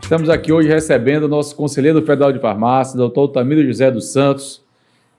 Estamos aqui hoje recebendo o nosso conselheiro federal de farmácia, doutor Altamiro José dos Santos,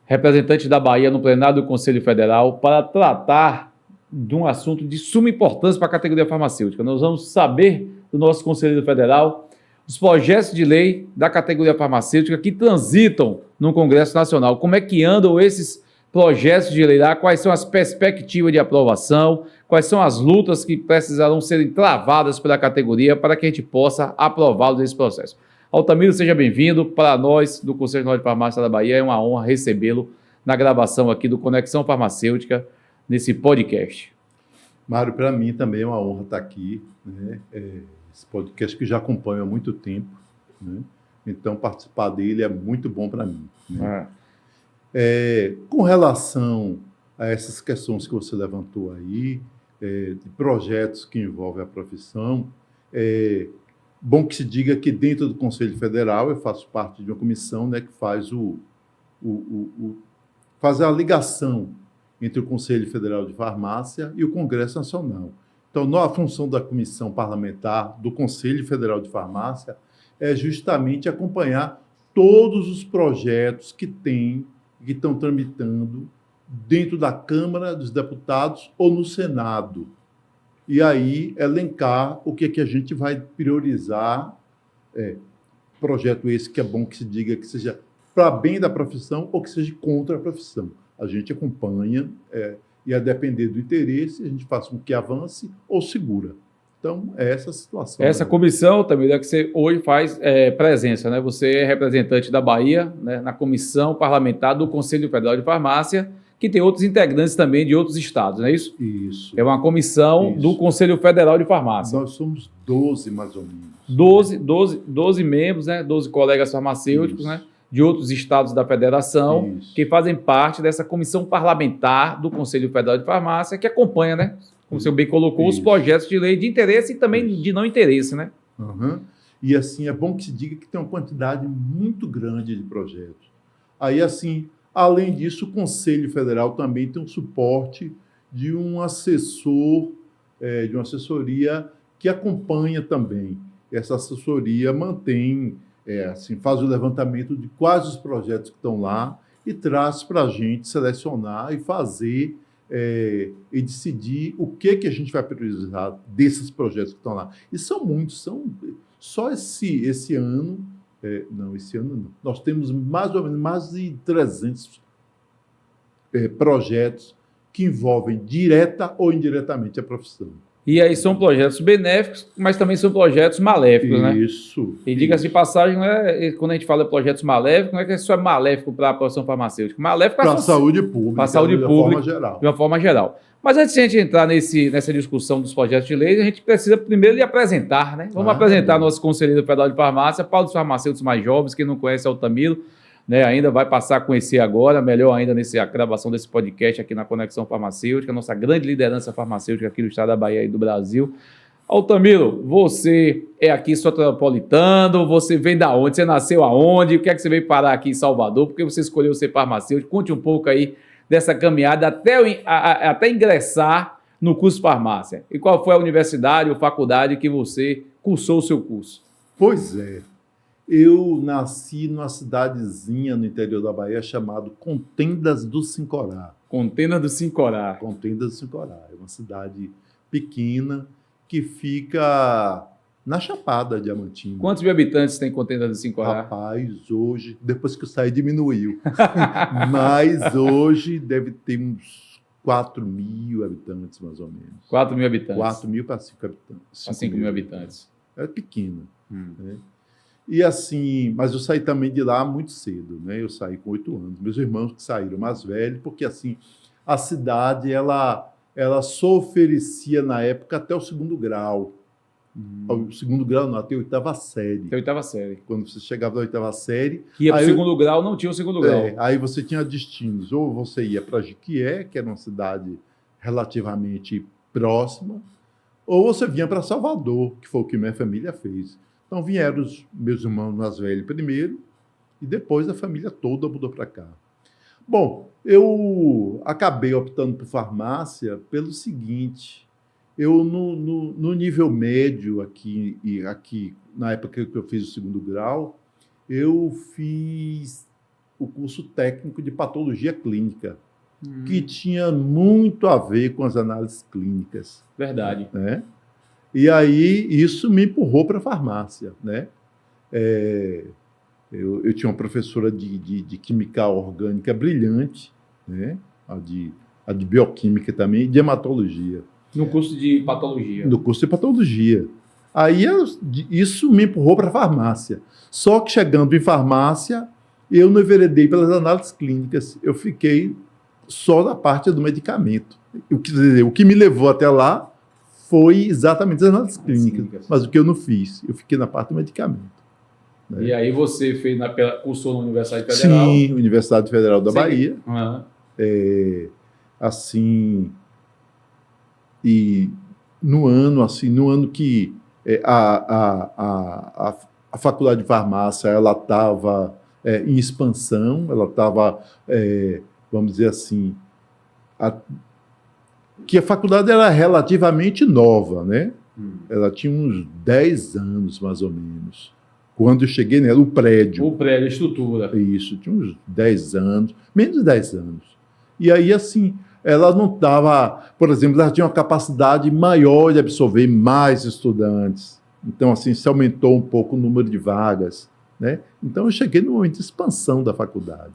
representante da Bahia no plenário do Conselho Federal, para tratar de um assunto de suma importância para a categoria farmacêutica. Nós vamos saber do nosso conselheiro federal os projetos de lei da categoria farmacêutica que transitam no Congresso Nacional. Como é que andam esses projetos de lei lá, quais são as perspectivas de aprovação, quais são as lutas que precisarão serem travadas pela categoria para que a gente possa aprová-los nesse processo. Altamiro, seja bem-vindo. Para nós, do Conselho Nacional de Farmácia da Bahia, é uma honra recebê-lo na gravação aqui do Conexão Farmacêutica, nesse podcast. Mário, para mim também é uma honra estar aqui, né? Esse podcast que já acompanho há muito tempo, né? Então participar dele é muito bom para mim, né? Com relação a essas questões que você levantou aí, de projetos que envolvem a profissão, bom que se diga que dentro do Conselho Federal eu faço parte de uma comissão, né, que faz faz a ligação entre o Conselho Federal de Farmácia e o Congresso Nacional. Então, a função da comissão parlamentar do Conselho Federal de Farmácia é justamente acompanhar todos os projetos que estão tramitando dentro da Câmara dos Deputados ou no Senado. E aí, elencar o que a gente vai priorizar. Projeto esse que é bom que se diga que seja para bem da profissão ou que seja contra a profissão. A gente acompanha e, a depender do interesse, a gente faz com que avance ou segura. Então, é essa a situação. Essa comissão, também, que você hoje faz presença, né? Você é representante da Bahia, né, na comissão parlamentar do Conselho Federal de Farmácia, que tem outros integrantes também de outros estados, não é isso? Isso. É uma comissão do Conselho Federal de Farmácia. Nós somos 12, mais ou menos. 12 membros, né? 12 colegas farmacêuticos, né? De outros estados da federação, que fazem parte dessa comissão parlamentar do Conselho Federal de Farmácia, que acompanha, né? Como você bem colocou, os projetos de lei de interesse e também de não interesse, né? Uhum. E, assim, é bom que se diga que tem uma quantidade muito grande de projetos. Aí, assim, além disso, o Conselho Federal também tem um suporte de um assessor, de uma assessoria que acompanha também. Essa assessoria mantém, faz o levantamento de quais os projetos que estão lá e traz para a gente selecionar e fazer e decidir o que a gente vai priorizar desses projetos que estão lá. E são muitos, só esse ano, esse ano não. Nós temos mais ou menos mais de 300 projetos que envolvem direta ou indiretamente a profissão. E aí são projetos benéficos, mas também são projetos maléficos, né? Isso. E diga-se de passagem, quando a gente fala de projetos maléficos, não é que isso é maléfico para a profissão farmacêutica, maléfico para a saúde pública, para a saúde pública, de uma forma geral. Mas antes de a gente entrar nessa discussão dos projetos de lei, a gente precisa primeiro lhe apresentar, né? Vamos apresentar nosso conselheiro federal de farmácia, para os farmacêuticos mais jovens, que não conhecem Altamiro, né, ainda vai passar a conhecer agora, melhor ainda nessa gravação desse podcast aqui na Conexão Farmacêutica, nossa grande liderança farmacêutica aqui do estado da Bahia e do Brasil. Altamiro, você é aqui soteropolitano, você vem da onde? Você nasceu aonde? O que é que você veio parar aqui em Salvador? Por que você escolheu ser farmacêutico? Conte um pouco aí dessa caminhada até ingressar no curso de farmácia. E qual foi a universidade ou faculdade que você cursou o seu curso? Pois é. Eu nasci numa cidadezinha no interior da Bahia chamada Contendas do Sincorá. Contendas do Sincorá. Contendas do Sincorá. É uma cidade pequena que fica na Chapada Diamantina. Quantos mil habitantes tem Contendas do Sincorá? Rapaz, hoje, depois que eu saí, diminuiu. Mas hoje deve ter uns 4 mil habitantes, mais ou menos. 4 mil habitantes. 4 mil para 5 habitantes. Para 5 mil habitantes. É pequena. Né? E assim, mas eu saí também de lá muito cedo, né? Eu saí com 8 anos. Meus irmãos que saíram mais velhos, porque assim, a cidade, ela só oferecia na época até o 2º grau. O 2º grau não, até a 8ª série. Até a 8ª série. Quando você chegava na 8ª série... Que ia para o 2º grau, não tinha o 2º grau. Aí você tinha destinos. Ou você ia para Jiquié, que era uma cidade relativamente próxima, ou você vinha para Salvador, que foi o que minha família fez. Então vieram os meus irmãos mais velhos primeiro, e depois a família toda mudou para cá. Bom, eu acabei optando por farmácia pelo seguinte: eu no nível médio aqui, na época que eu fiz o segundo grau, eu fiz o curso técnico de patologia clínica, que tinha muito a ver com as análises clínicas. Verdade. Né? E aí isso me empurrou para a farmácia. Né? Eu tinha uma professora de química orgânica brilhante, né? a de bioquímica também, e de hematologia. No curso de patologia. No curso de patologia. Aí isso me empurrou para a farmácia. Só que chegando em farmácia, eu não enveredei pelas análises clínicas. Eu fiquei só na parte do medicamento. O que me levou até lá foi exatamente as análises clínicas. Mas o que eu não fiz? Eu fiquei na parte do medicamento. Né? E aí você fez cursou na Universidade Federal? Sim, Universidade Federal da Bahia. Uhum. Assim, e no ano que a faculdade de farmácia ela estava em expansão, ela estava, vamos dizer assim, que a faculdade era relativamente nova, né? Ela tinha uns 10 anos, mais ou menos. Quando eu cheguei nela, o prédio. O prédio, a estrutura. Isso, tinha uns 10 anos, menos de 10 anos. E aí, assim, ela não estava, por exemplo, ela tinha uma capacidade maior de absorver mais estudantes. Então, assim, se aumentou um pouco o número de vagas, né? Então, eu cheguei no momento de expansão da faculdade,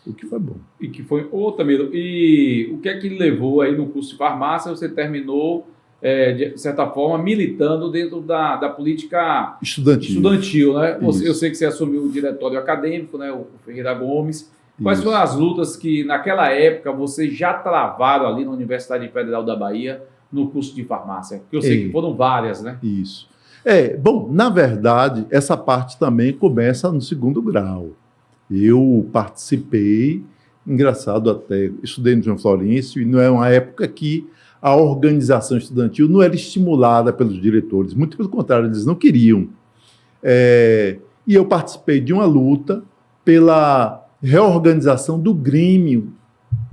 o que foi bom. E que foi outra mesmo. E o que é que levou aí no curso de farmácia? Você terminou, de certa forma, militando dentro da política estudantil, né? Eu sei que você assumiu o diretório acadêmico, né? O Ferreira Gomes. Quais foram as lutas que, naquela época, vocês já travaram ali na Universidade Federal da Bahia, no curso de farmácia? Porque eu sei que foram várias, né? Isso. Bom, na verdade, essa parte também começa no segundo grau. Eu participei, engraçado até, estudei no João Florencio, e não é uma época que a organização estudantil não era estimulada pelos diretores, muito pelo contrário, eles não queriam. E eu participei de uma luta pela reorganização do Grêmio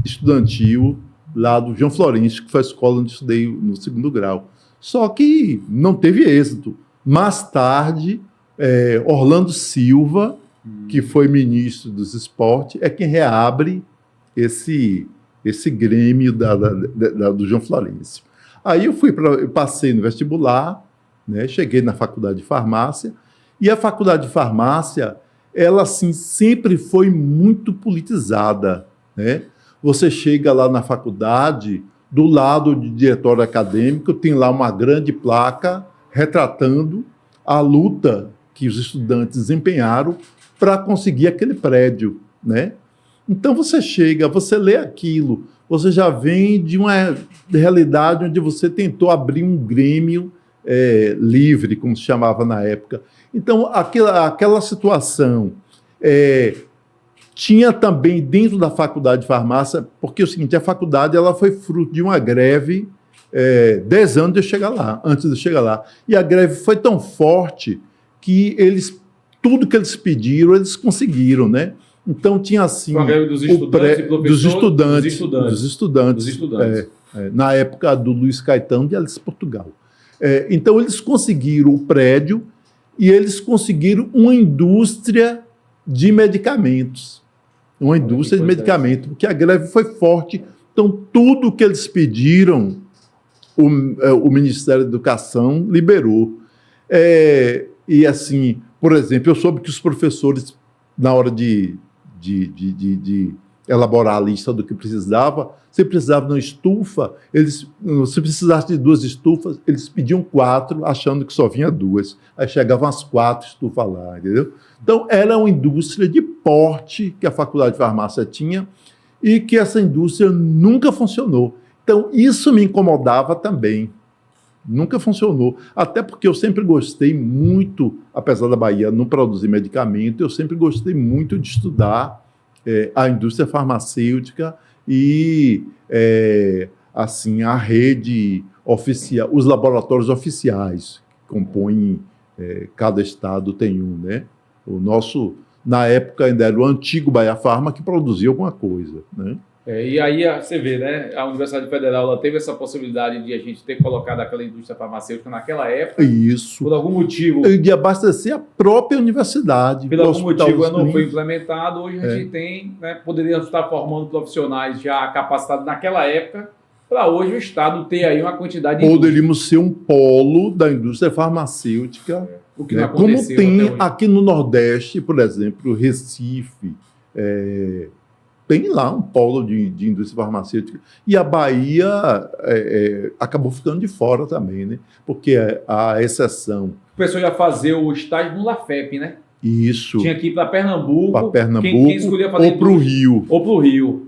estudantil lá do João Florencio, que foi a escola onde estudei no segundo grau. Só que não teve êxito. Mais tarde, Orlando Silva, que foi ministro dos esportes, é quem reabre esse Grêmio do João Florencio. Aí eu passei no vestibular, né, cheguei na faculdade de farmácia, e a faculdade de farmácia, ela assim, sempre foi muito politizada. Né? Você chega lá na faculdade, do lado do diretório acadêmico, tem lá uma grande placa retratando a luta que os estudantes desempenharam para conseguir aquele prédio. Né? Então você chega, você lê aquilo, você já vem de uma realidade onde você tentou abrir um grêmio livre, como se chamava na época. Então, aquela situação tinha também dentro da faculdade de farmácia, porque é o seguinte, a faculdade ela foi fruto de uma greve 10 anos antes de eu chegar lá. E a greve foi tão forte que tudo que eles pediram, eles conseguiram, né? Então tinha assim... A greve dos estudantes e professores? Dos estudantes. Na época do Luiz Caetano de Alice Portugal. Então eles conseguiram o prédio e eles conseguiram uma indústria de medicamentos. Uma indústria de medicamentos, porque a greve foi forte. Então tudo que eles pediram, o Ministério da Educação liberou. E assim, por exemplo, eu soube que os professores, na hora de elaborar a lista do que precisava, se precisava de uma estufa, se precisasse de 2 estufas, eles pediam 4, achando que só vinha 2. Aí chegavam as 4 estufas lá, entendeu? Então, era uma indústria de porte que a faculdade de farmácia tinha e que essa indústria nunca funcionou. Então, isso me incomodava também. Nunca funcionou. Até porque eu sempre gostei muito, apesar da Bahia não produzir medicamento, eu sempre gostei muito de estudar a indústria farmacêutica e assim, a rede os laboratórios oficiais, que compõem, cada estado tem um, né? O nosso, na época, ainda era o antigo Bahia Farma, que produzia alguma coisa, né? E aí você vê, né? A Universidade Federal ela teve essa possibilidade de a gente ter colocado aquela indústria farmacêutica naquela época. Isso. Por algum motivo. E de abastecer a própria universidade. Por algum motivo não foi implementado. Hoje a gente tem, né? Poderíamos estar formando profissionais já capacitados naquela época, para hoje o Estado ter aí uma quantidade de. Poderíamos ser um polo da indústria farmacêutica. O que não aconteceu, como tem aqui no Nordeste, por exemplo, Recife. Tem lá um polo de indústria farmacêutica. E a Bahia acabou ficando de fora também, né? Porque a exceção. O pessoal ia fazer o estágio no Lafep, né? Isso. Tinha que ir para Pernambuco. Para Pernambuco quem escolhia fazer ou para o Rio. Ou para o Rio.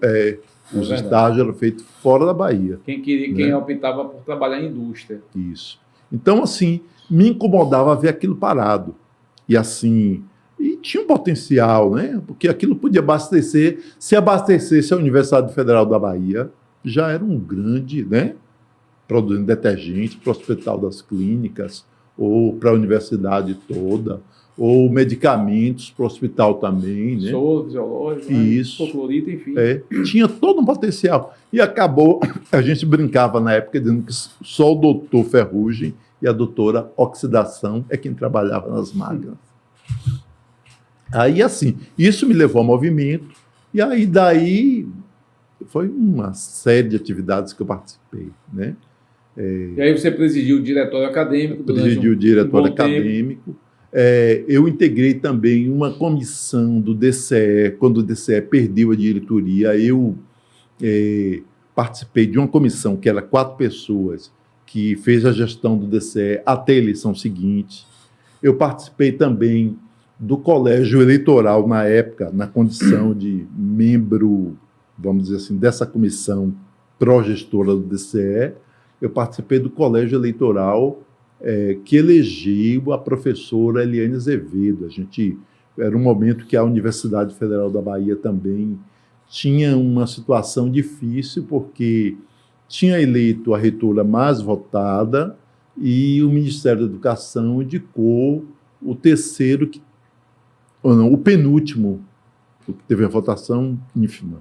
Os estágios eram feitos fora da Bahia. Quem optava por trabalhar em indústria. Isso. Então, assim, me incomodava ver aquilo parado. E assim... E tinha um potencial, né? Porque aquilo podia abastecer, se abastecesse a Universidade Federal da Bahia, já era um grande, né? Produzindo detergente para o Hospital das Clínicas, ou para a universidade toda, ou medicamentos para o hospital também, né? Soro fisiológico, isso. Hipoclorito, enfim. Tinha todo um potencial. E acabou, a gente brincava na época dizendo que só o doutor Ferrugem e a doutora Oxidação é quem trabalhava nas máquinas. Aí, assim, isso me levou ao movimento, e aí, daí, foi uma série de atividades que eu participei, né? E aí você presidiu o diretório acadêmico? Presidiu o diretório acadêmico. Eu integrei também uma comissão do DCE, quando o DCE perdeu a diretoria, eu participei de uma comissão, que era 4 pessoas, que fez a gestão do DCE até a eleição seguinte. Eu participei também do colégio eleitoral na época, na condição de membro, vamos dizer assim, dessa comissão pró-gestora do DCE. Eu participei do colégio eleitoral que elegeu a professora Eliane Azevedo. Era um momento que a Universidade Federal da Bahia também tinha uma situação difícil, porque tinha eleito a reitora mais votada e o Ministério da Educação indicou o terceiro o penúltimo, que teve a votação ínfima.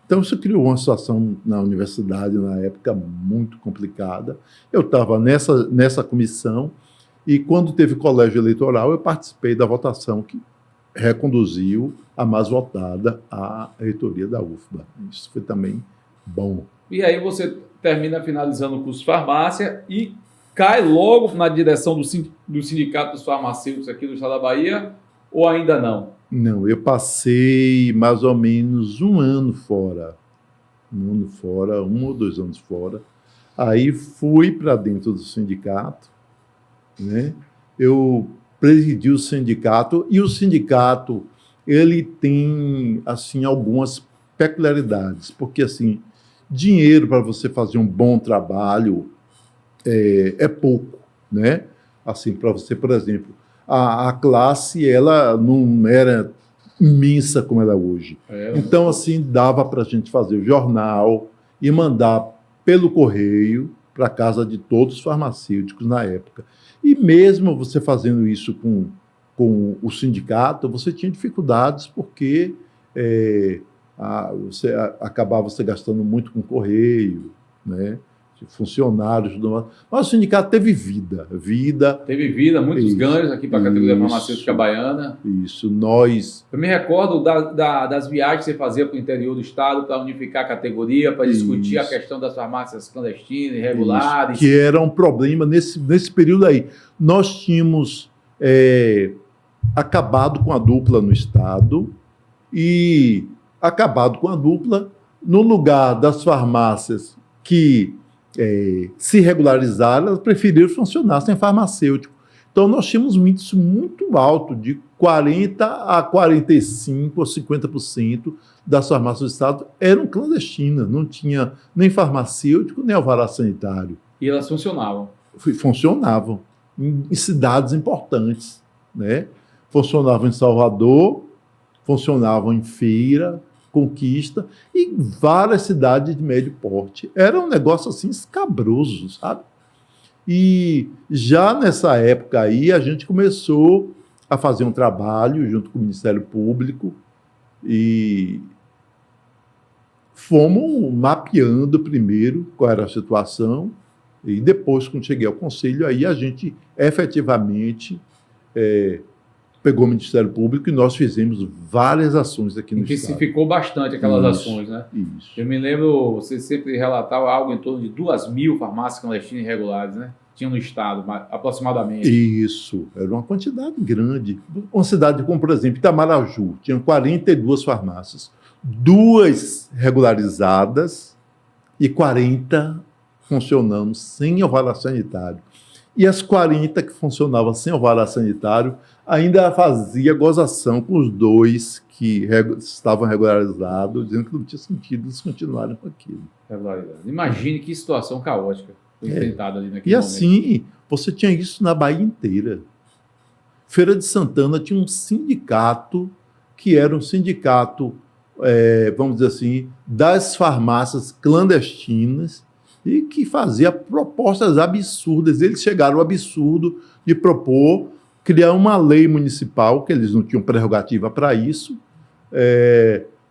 Então, isso criou uma situação na universidade, na época, muito complicada. Eu estava nessa comissão e, quando teve colégio eleitoral, eu participei da votação que reconduziu a mais votada à reitoria da UFBA. Isso foi também bom. E aí você termina finalizando o curso de farmácia e cai logo na direção do Sindicato dos Farmacêuticos aqui do estado da Bahia, ou ainda não? Não, eu passei mais ou menos um ano fora. 1 ou 2 anos fora. Aí fui para dentro do sindicato, né? Eu presidi o sindicato, e o sindicato ele tem assim algumas peculiaridades, porque assim, dinheiro para você fazer um bom trabalho é pouco, né? Assim, para você, por exemplo, a classe ela não era imensa como ela é hoje. Então, assim, dava para a gente fazer o jornal e mandar pelo correio para a casa de todos os farmacêuticos na época. E mesmo você fazendo isso com o sindicato, você tinha dificuldades, porque você acabava gastando muito com correio, né? Funcionários, mas o sindicato teve vida. Teve vida, muitos ganhos aqui para a categoria farmacêutica baiana. Isso, Eu me recordo das viagens que você fazia para o interior do estado para unificar a categoria, para discutir a questão das farmácias clandestinas, irregulares. Que era um problema nesse período aí. Nós tínhamos acabado com a dupla no estado e acabado com a dupla no lugar das farmácias que se regularizaram, elas preferiram funcionar sem farmacêutico. Então, nós tínhamos um índice muito alto, de 40% a 45% ou 50% das farmácias do estado eram clandestinas, não tinha nem farmacêutico, nem alvará sanitário. E elas funcionavam? Funcionavam em cidades importantes, né? Funcionavam em Salvador, funcionavam em Feira, Conquista e várias cidades de médio porte. Era um negócio assim escabroso, sabe? E já nessa época aí, a gente começou a fazer um trabalho junto com o Ministério Público e fomos mapeando primeiro qual era a situação e depois, quando cheguei ao Conselho, aí a gente efetivamente pegou o Ministério Público e nós fizemos várias ações aqui no Estado. Intensificou bastante aquelas ações, né? Isso. Eu me lembro, você sempre relatava algo em torno de 2.000 farmácias clandestinas irregulares, né? Tinha no Estado, aproximadamente. Isso, era uma quantidade grande. Uma cidade como, por exemplo, Itamaraju, tinha 42 farmácias, 2 regularizadas e 40 funcionando sem alvará sanitário. E as 40 que funcionavam sem alvará sanitário ainda fazia gozação com os 2 que estavam regularizados, dizendo que não tinha sentido eles continuarem com aquilo. Imagine que situação caótica foi enfrentada ali naquele E momento. assim, você tinha isso na Bahia inteira. Feira de Santana tinha um sindicato que era um sindicato, vamos dizer assim, das farmácias clandestinas e que fazia propostas absurdas. Eles chegaram ao absurdo de propor criar uma lei municipal, que eles não tinham prerrogativa para isso,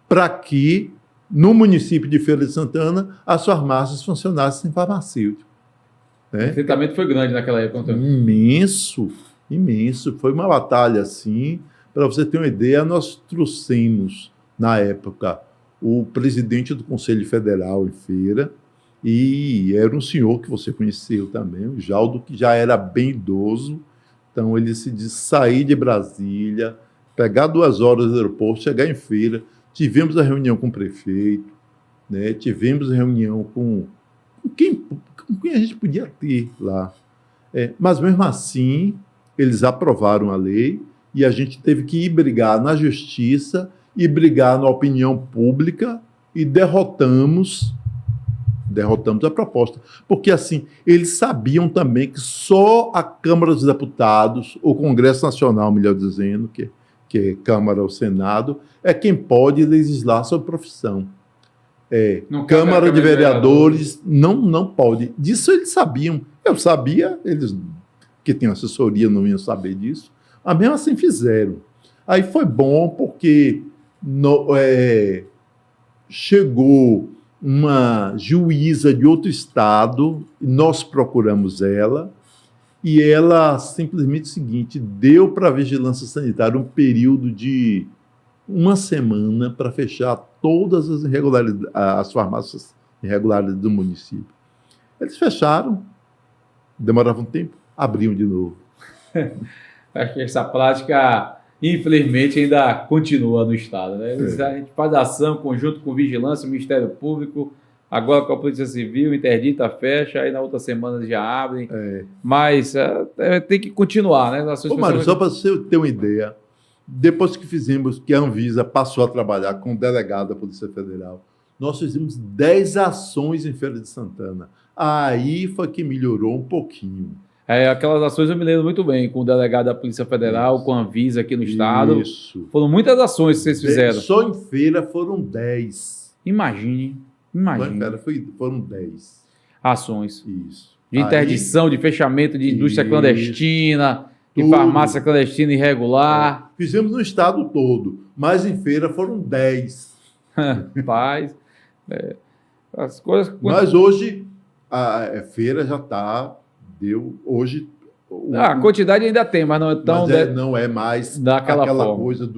para que no município de Feira de Santana as farmácias funcionassem sem farmacêutico. O enfrentamento foi grande naquela época. Imenso, imenso. Foi uma batalha assim. Para você ter uma ideia, nós trouxemos, na época, o presidente do Conselho Federal em Feira, e era um senhor que você conheceu também, o Jaldo, que já era bem idoso. Então, ele se disse sair de Brasília, pegar 2 horas do aeroporto, chegar em Feira. Tivemos a reunião com o prefeito, né? Tivemos a reunião com quem a gente podia ter lá. Mas, mesmo assim, eles aprovaram a lei e a gente teve que ir brigar na justiça e brigar na opinião pública e derrotamos a proposta. Porque, assim, eles sabiam também que só a Câmara dos Deputados, o Congresso Nacional, melhor dizendo, que é Câmara ou Senado, é quem pode legislar sobre profissão. Câmara de Vereadores não pode. Disso eles sabiam. Eu sabia, eles que tinham assessoria não iam saber disso, mas mesmo assim fizeram. Aí foi bom porque chegou uma juíza de outro estado, nós procuramos ela, e ela simplesmente o seguinte, deu para a Vigilância Sanitária um período de 1 semana para fechar todas as irregularidades, as farmácias irregulares do município. Eles fecharam, demorava um tempo, abriam de novo. Acho que essa prática, infelizmente, ainda continua no Estado, né? A gente faz ação conjunto com Vigilância, Ministério Público, agora com a Polícia Civil, interdita, fecha, aí na outra semana já abrem. Mas tem que continuar, né? Mário, só para você ter uma ideia, depois que fizemos, que a Anvisa passou a trabalhar com o delegado da Polícia Federal, nós fizemos 10 ações em Feira de Santana. Aí foi que melhorou um pouquinho. Aquelas ações eu me lembro muito bem, com o delegado da Polícia Federal, com a Anvisa aqui no Estado. Isso. Foram muitas ações que vocês fizeram. Só em Feira foram 10. Imagine. Só em Feira foram 10. Ações. Isso. De interdição, de fechamento de indústria clandestina, de tudo. farmácia clandestina irregular. Fizemos no estado todo, mas em Feira foram 10. Paz. As coisas... Mas hoje a Feira já está... Hoje... A quantidade ainda tem, mas não é tão... não é mais daquela aquela forma. coisa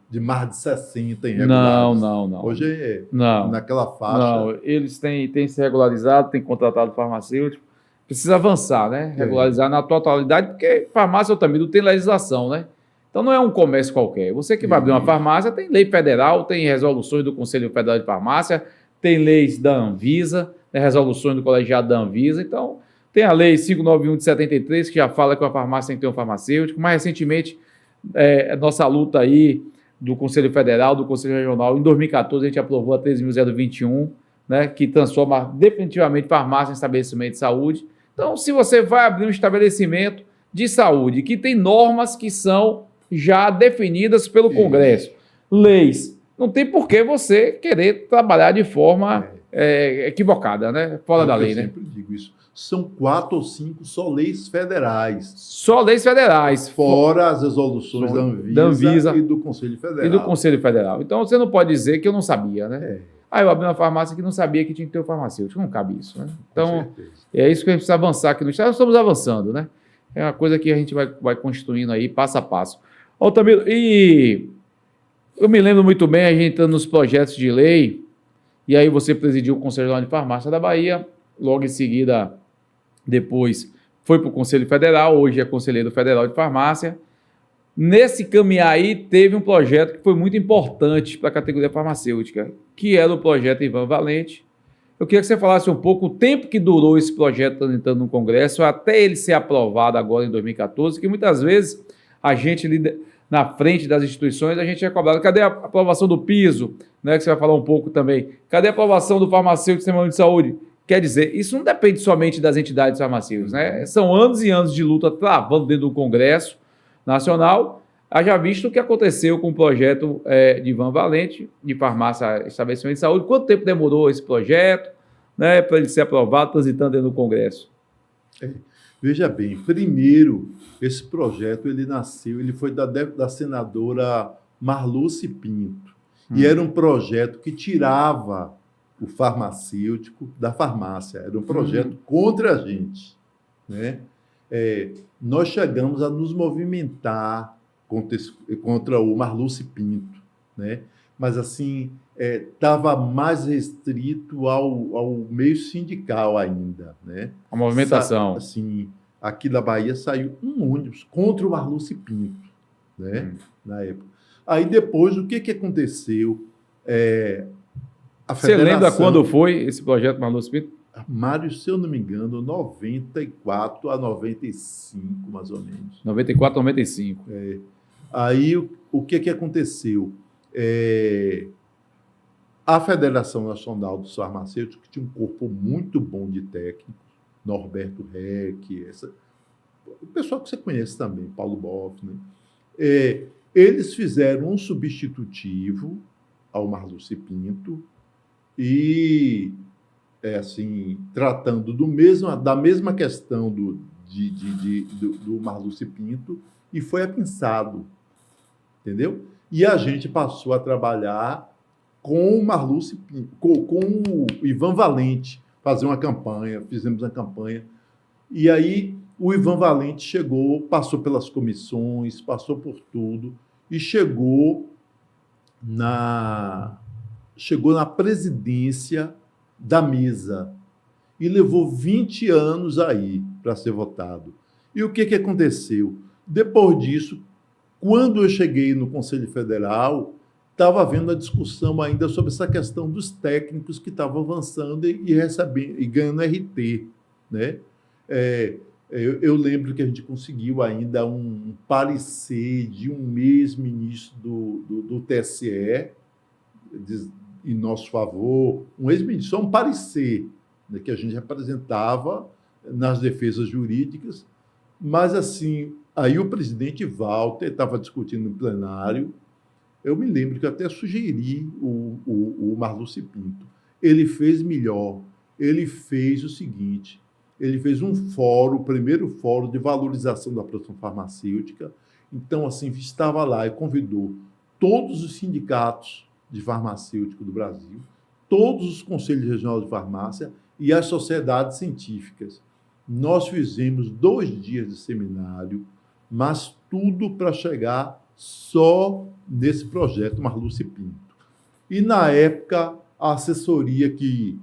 de mais de 60 irregulares. Não. Hoje naquela faixa... Não, eles têm se regularizado, têm contratado farmacêutico. Precisa avançar, né? Regularizar na totalidade, porque farmácia também não tem legislação, né? Então não é um comércio qualquer. Você que vai abrir uma farmácia, tem lei federal, tem resoluções do Conselho Federal de Farmácia, tem leis da Anvisa, tem resoluções do colegiado da Anvisa. Então, tem a lei 591 de 73, que já fala que a farmácia tem que ter um farmacêutico. Mais recentemente, nossa luta aí do Conselho Federal, do Conselho Regional, em 2014, a gente aprovou a 13.021, né, que transforma definitivamente farmácia em estabelecimento de saúde. Então, se você vai abrir um estabelecimento de saúde que tem normas que são já definidas pelo Congresso, leis, não tem por que você querer trabalhar de forma equivocada, né? Fora da lei, né? Eu sempre digo isso. são 4 ou 5 só leis federais, Só leis federais. fora as resoluções da Anvisa e do Conselho Federal. E do Conselho Federal. Então, você não pode dizer que eu não sabia, né? É. Aí eu abri uma farmácia que não sabia que tinha que ter o farmacêutico. Não cabe isso, né? Então, Com certeza. é isso que a gente precisa avançar aqui no Estado. Nós estamos avançando, né? É uma coisa que a gente vai construindo aí, passo a passo. Altamiro, e eu me lembro muito bem, a gente entrando nos projetos de lei, e aí você presidiu o Conselho Nacional de Farmácia da Bahia, logo em seguida, depois foi para o Conselho Federal, hoje é Conselheiro Federal de Farmácia. Nesse caminhar aí, teve um projeto que foi muito importante para a categoria farmacêutica, que era o projeto Ivan Valente. Eu queria que você falasse um pouco o tempo que durou esse projeto entrando no Congresso, até ele ser aprovado agora em 2014, que muitas vezes a gente ali na frente das instituições, a gente é cobrado, cadê a aprovação do piso, né, que você vai falar um pouco também, cadê a aprovação do farmacêutico do Sistema de Saúde? Quer dizer, isso não depende somente das entidades farmacêuticas, né? São anos e anos de luta travando dentro do Congresso Nacional. Haja visto o que aconteceu com o projeto de Ivan Valente, de farmácia estabelecimento de saúde. Quanto tempo demorou esse projeto, né, para ele ser aprovado, transitando dentro do Congresso? Veja bem, primeiro, esse projeto ele foi da senadora Marluce Pinto. E era um projeto que tirava o farmacêutico da farmácia. Era um projeto contra a gente, né? Nós chegamos a nos movimentar contra o Marluce Pinto, né? Mas, assim, estava mais restrito ao meio sindical ainda, né? A movimentação. Assim, aqui da Bahia saiu um ônibus contra o Marluce Pinto, né? Na época. Aí, depois, o que aconteceu? Você lembra quando foi esse projeto Marluce Pinto? Mário, se eu não me engano, 94 a 95, mais ou menos. 94 a 95. Aí, o que aconteceu? A Federação Nacional dos Farmacêuticos, que tinha um corpo muito bom de técnicos, Norberto Reck, o pessoal que você conhece também, Paulo Boff, né? Eles fizeram um substitutivo ao Marluce Pinto e, assim, tratando da mesma questão do Marluce Pinto, e foi apensado, entendeu? E a gente passou a trabalhar com o Marluce Pinto, com o Ivan Valente, fizemos uma campanha, e aí o Ivan Valente chegou, passou pelas comissões, passou por tudo, e chegou na presidência da mesa, e levou 20 anos aí para ser votado. E o que aconteceu? Depois disso, quando eu cheguei no Conselho Federal, estava havendo a discussão ainda sobre essa questão dos técnicos que estavam avançando e recebendo e ganhando RT, né? Eu lembro que a gente conseguiu ainda um parecer de um ex-ministro do TSE em nosso favor, um ex-ministro, só um parecer, né, que a gente representava nas defesas jurídicas, mas, assim, aí o presidente Walter estava discutindo no plenário. Eu me lembro que eu até sugeri o Marluce Pinto. Ele fez melhor. Ele fez o seguinte: ele fez um fórum, o primeiro fórum de valorização da produção farmacêutica. Então, assim, estava lá e convidou todos os sindicatos de farmacêutico do Brasil, todos os conselhos regionais de farmácia e as sociedades científicas. Nós fizemos 2 dias de seminário, mas tudo para chegar só nesse projeto Marluce Pinto. E, na época, a assessoria que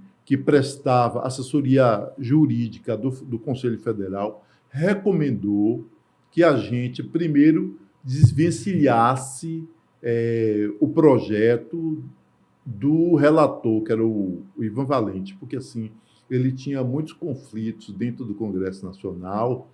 prestava, assessoria jurídica do Conselho Federal, recomendou que a gente, primeiro, desvencilhasse o projeto do relator, que era o Ivan Valente, porque, assim, ele tinha muitos conflitos dentro do Congresso Nacional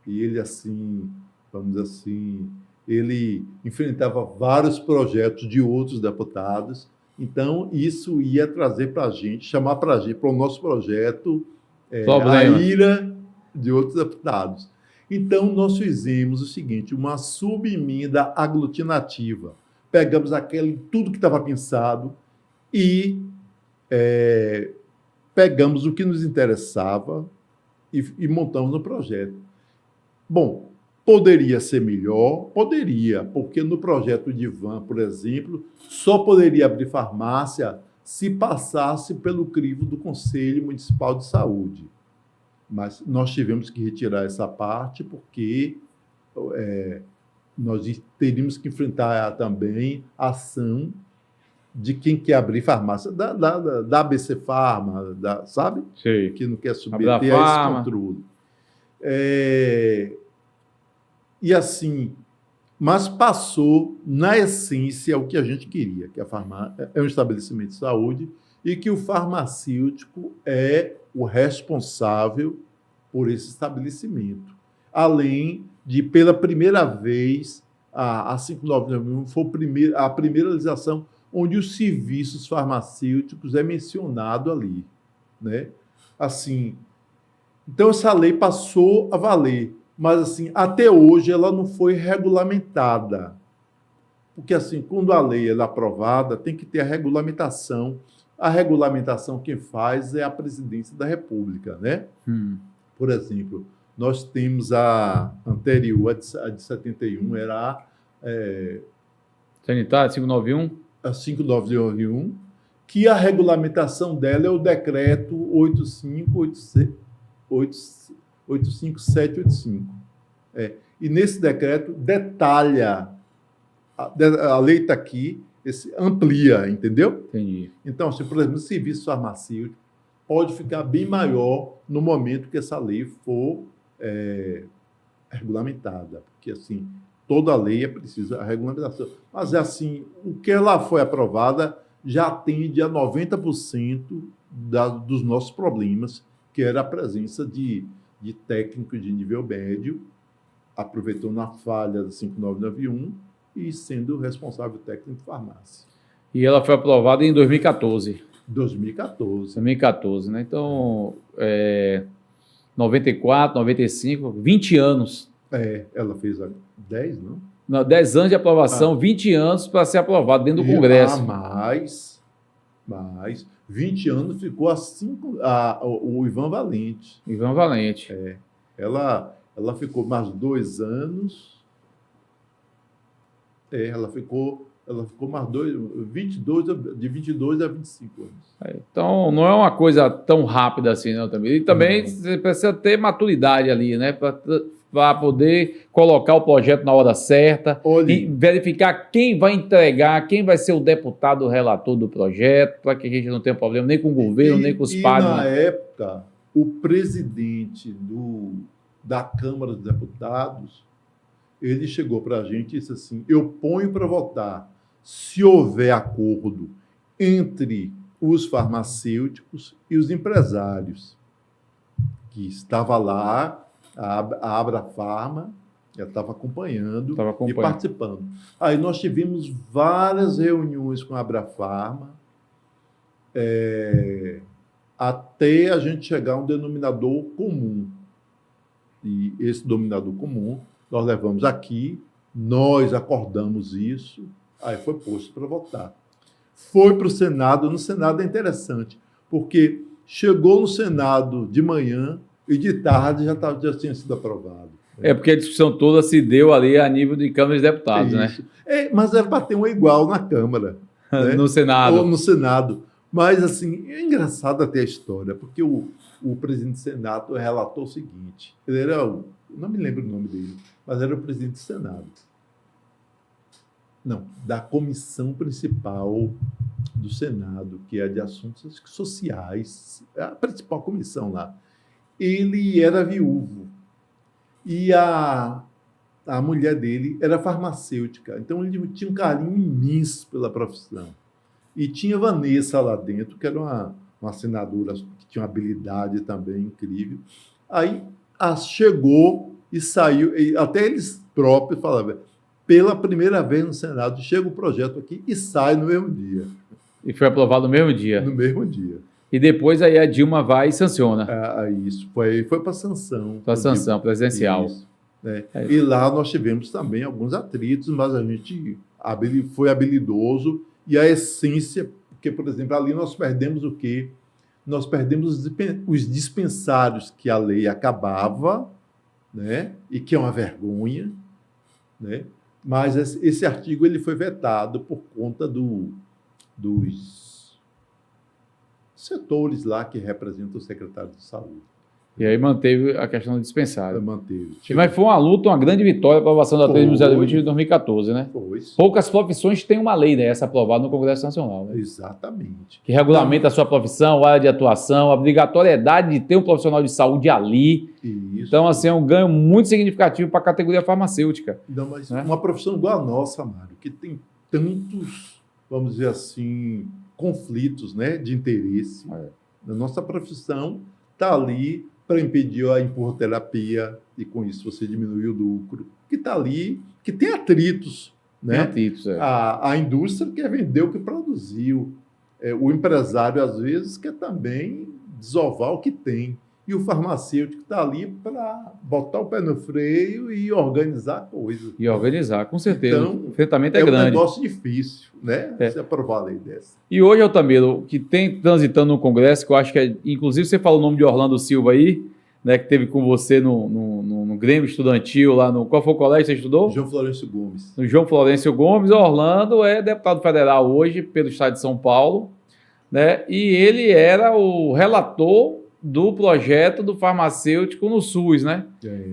e ele, assim, vamos dizer assim, ele enfrentava vários projetos de outros deputados. Então, isso ia trazer para a gente, chamar para o nosso projeto a ira de outros deputados. Então, nós fizemos o seguinte, uma subemenda aglutinativa. Pegamos tudo que estava pensado e pegamos o que nos interessava e montamos o projeto. Bom, poderia ser melhor? Poderia, porque no projeto de Ivan, por exemplo, só poderia abrir farmácia se passasse pelo crivo do Conselho Municipal de Saúde. Mas nós tivemos que retirar essa parte porque nós teríamos que enfrentar também a ação de quem quer abrir farmácia, da ABC Farma, sabe? Sei. Que não quer submeter a esse controle. E assim, mas passou, na essência, o que a gente queria, que a farmácia é um estabelecimento de saúde e que o farmacêutico é o responsável por esse estabelecimento. Além de, pela primeira vez, a 5991 foi a primeira legislação onde os serviços farmacêuticos é mencionado ali, né? Assim, então essa lei passou a valer, mas assim, até hoje ela não foi regulamentada. Porque assim, quando a lei é aprovada, tem que ter a regulamentação. A regulamentação quem faz é a Presidência da República, né? Por exemplo, nós temos a anterior, a de 71, era Sanitária 591? A 5991, que a regulamentação dela é o decreto 85785. E nesse decreto detalha, a lei está aqui, amplia, entendeu? Entendi. Então, se, por exemplo, o serviço farmacêutico pode ficar bem maior no momento que essa lei for regulamentada, porque assim, toda lei é precisa a regulamentação. Mas assim, o que ela foi aprovada já atende a 90% dos nossos problemas, que era a presença de técnicos de nível médio, aproveitando a falha da 5991 e sendo responsável técnico de farmácia. E ela foi aprovada em 2014. 2014, né? Então, 94, 95, 20 anos. Ela fez 10, não? Não, 10 anos de aprovação, 20 anos para ser aprovado dentro do Congresso. Mais 20 anos ficou o Ivan Valente. Ivan Valente. Ela ficou mais 2 anos. Ela ficou mais de 22 a 25 anos. Então, não é uma coisa tão rápida assim, não, também. E também você precisa ter maturidade ali, né? Para poder colocar o projeto na hora certa. Olha, e verificar quem vai entregar, quem vai ser o deputado relator do projeto, para que a gente não tenha problema nem com o governo, nem com os padres. Na época, o presidente da Câmara dos Deputados, ele chegou para a gente e disse assim: eu ponho para votar se houver acordo entre os farmacêuticos e os empresários, que estava lá, a Abrafarma, ela estava acompanhando e participando. Aí nós tivemos várias reuniões com a Abrafarma, até a gente chegar a um denominador comum. E esse denominador comum nós levamos aqui, nós acordamos isso, aí foi posto para votar. Foi para o Senado. No Senado é interessante, porque chegou no Senado de manhã e de tarde já tinha sido aprovado. Porque a discussão toda se deu ali a nível de Câmara de Deputados, né? Mas era para ter uma igual na Câmara. Né? No Senado. Ou no Senado. Mas, assim, é engraçado até a história, porque o presidente do Senado relatou o seguinte: ele era não me lembro o nome dele, mas era o presidente do Senado. Não, da comissão principal do Senado, que é de assuntos sociais, a principal comissão lá. Ele era viúvo e a mulher dele era farmacêutica, então ele tinha um carinho imenso pela profissão. E tinha Vanessa lá dentro, que era uma senadora que tinha uma habilidade também incrível. Aí chegou e saiu, e até eles próprios falavam: pela primeira vez no Senado, chega o projeto aqui e sai no mesmo dia. E foi aprovado no mesmo dia. No mesmo dia. E depois aí a Dilma vai e sanciona. Isso, foi para sanção. Para sanção presidencial. E lá nós tivemos também alguns atritos, mas a gente foi habilidoso. E a essência, porque, por exemplo, ali nós perdemos o quê? nós perdemos os dispensários que a lei acabava, né? E que é uma vergonha, né? Mas esse artigo ele foi vetado por conta dos setores lá que representam o secretário de saúde. E aí manteve a questão do dispensário. Manteve. Mas foi uma luta, uma grande vitória a aprovação da lei de 020 de 2014, né? Foi. Poucas profissões têm uma lei dessa aprovada no Congresso Nacional, né? Exatamente. Que regulamenta a sua profissão, área de atuação, a obrigatoriedade de ter um profissional de saúde ali. Isso. Então, assim, é um ganho muito significativo para a categoria farmacêutica. Não, mas né? Uma profissão igual a nossa, Mário, que tem tantos, vamos dizer assim, conflitos, né, de interesse. A nossa profissão está ali para impedir a empurroterapia e, com isso, você diminui o lucro. Que está ali, que tem atritos. Né? Tem atritos, a indústria quer vender o que produziu. O empresário, às vezes, quer também desovar o que tem. E o farmacêutico está ali para botar o pé no freio e organizar a coisa. E organizar, com certeza. Então, o enfrentamento é grande. É um negócio difícil, né? Se aprovar a lei dessa. E hoje, Altamiro, que tem transitando no Congresso, que eu acho que inclusive você fala o nome de Orlando Silva aí, né, que teve com você no Grêmio Estudantil, lá no... Qual foi o colégio que você estudou? João Florencio Gomes. No João Florencio Gomes. O Orlando é deputado federal hoje pelo estado de São Paulo, né? E ele era o relator do projeto do farmacêutico no SUS, né?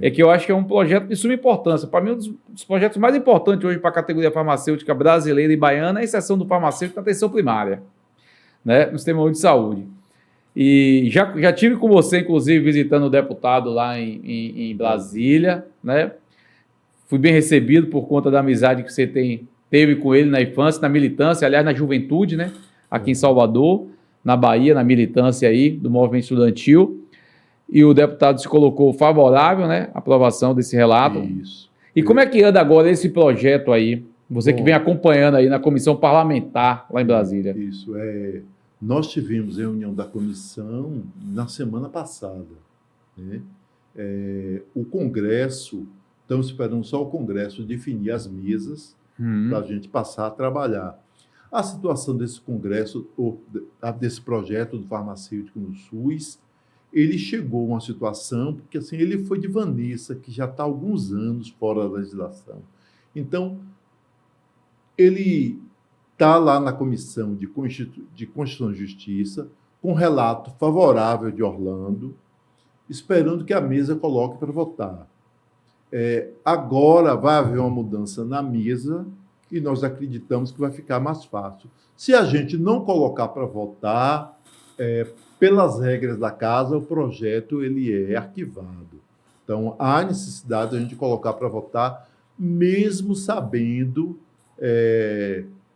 É que eu acho que é um projeto de suma importância. Para mim, um dos projetos mais importantes hoje para a categoria farmacêutica brasileira e baiana é a inserção do farmacêutico na atenção primária, né? No sistema de saúde. E já tive com você, inclusive, visitando o deputado lá em Brasília, né? Fui bem recebido por conta da amizade que você teve com ele na infância, na militância, aliás, na juventude, né? Aqui em Salvador, na Bahia, na militância aí do movimento estudantil. E o deputado se colocou favorável, né? À aprovação desse relato. Isso. E como é que anda agora esse projeto aí? Você que vem acompanhando aí na comissão parlamentar lá em Brasília. Isso, nós tivemos reunião da comissão na semana passada. Né? O Congresso, estamos esperando só o Congresso definir as mesas para a gente passar a trabalhar. A situação desse Congresso, desse projeto do farmacêutico no SUS, ele chegou a uma situação, porque assim, ele foi de Vanessa, que já está há alguns anos fora da legislação. Então, ele está lá na Comissão de Constituição e Justiça, com relato favorável de Orlando, esperando que a mesa coloque para votar. Agora vai haver uma mudança na mesa e nós acreditamos que vai ficar mais fácil. Se a gente não colocar para votar, pelas regras da casa, o projeto ele é arquivado. Então, há necessidade de a gente colocar para votar, mesmo sabendo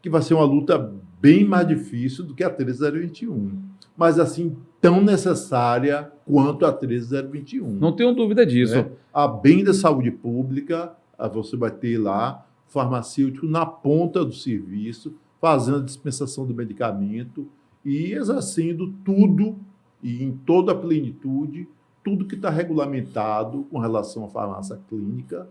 que vai ser uma luta bem mais difícil do que a 13021, mas assim tão necessária quanto a 13021. Não tenho dúvida disso. Né? A bem da saúde pública, você vai ter lá farmacêutico na ponta do serviço, fazendo a dispensação do medicamento e exercendo tudo, e em toda a plenitude, tudo que está regulamentado com relação à farmácia clínica.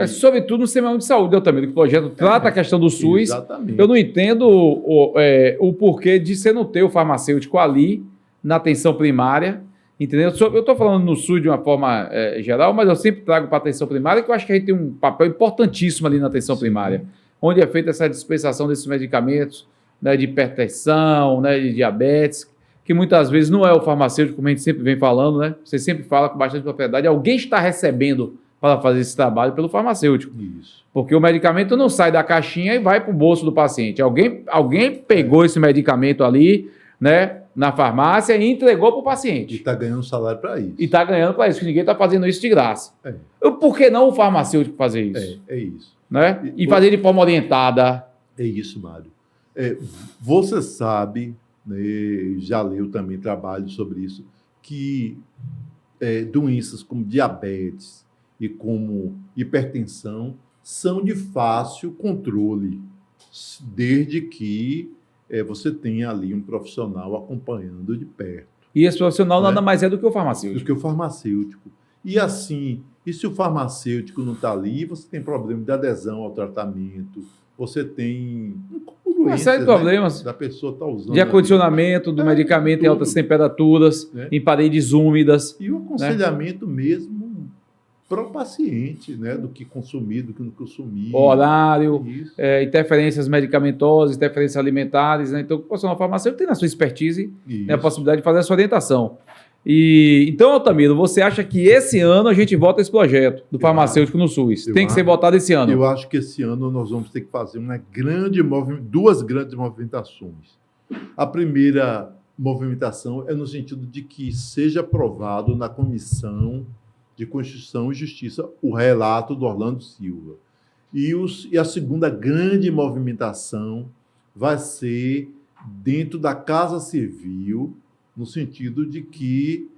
Sobretudo no sistema de saúde, Altamiro, que o projeto trata a questão do SUS. Exatamente. Eu não entendo o porquê de você não ter o farmacêutico ali na atenção primária, entendeu? Eu estou falando no SUS de uma forma geral, mas eu sempre trago para a atenção primária, que eu acho que a gente tem um papel importantíssimo ali na atenção primária, onde é feita essa dispensação desses medicamentos, né, de hipertensão, né, de diabetes, que muitas vezes não é o farmacêutico, como a gente sempre vem falando, né? Você sempre fala com bastante propriedade, alguém está recebendo para fazer esse trabalho pelo farmacêutico. Isso. Porque o medicamento não sai da caixinha e vai para o bolso do paciente. Alguém pegou esse medicamento ali, né, na farmácia e entregou para o paciente. E está ganhando salário para isso. E está ganhando para isso, que ninguém está fazendo isso de graça. Por que não o farmacêutico fazer isso? É isso. Né? E fazer de forma orientada. É isso, Mário. Você sabe, né, já leu também trabalho sobre isso, que doenças como diabetes e como hipertensão são de fácil controle, desde que você tenha ali um profissional acompanhando de perto. E esse profissional nada mais é do que o farmacêutico. Do que o farmacêutico. E assim, e se o farmacêutico não está ali, você tem problema de adesão ao tratamento, você tem um cúmulo uma série de problemas. Né? Da pessoa estar usando. De acondicionamento do medicamento em altas temperaturas, né? Em paredes úmidas. E o aconselhamento mesmo para o paciente, né? Do que consumir, do que não consumir. Horário, interferências medicamentosas, interferências alimentares. Né? Então, o profissional farmacêutico tem na sua expertise a possibilidade de fazer essa orientação. Então, Altamiro, você acha que esse ano a gente vota esse projeto do farmacêutico no SUS? Tem que ser votado esse ano? Eu acho que esse ano nós vamos ter que fazer duas grandes movimentações. A primeira movimentação é no sentido de que seja aprovado na Comissão de Constituição e Justiça o relato do Orlando Silva. E a segunda grande movimentação vai ser dentro da Casa Civil, no sentido de que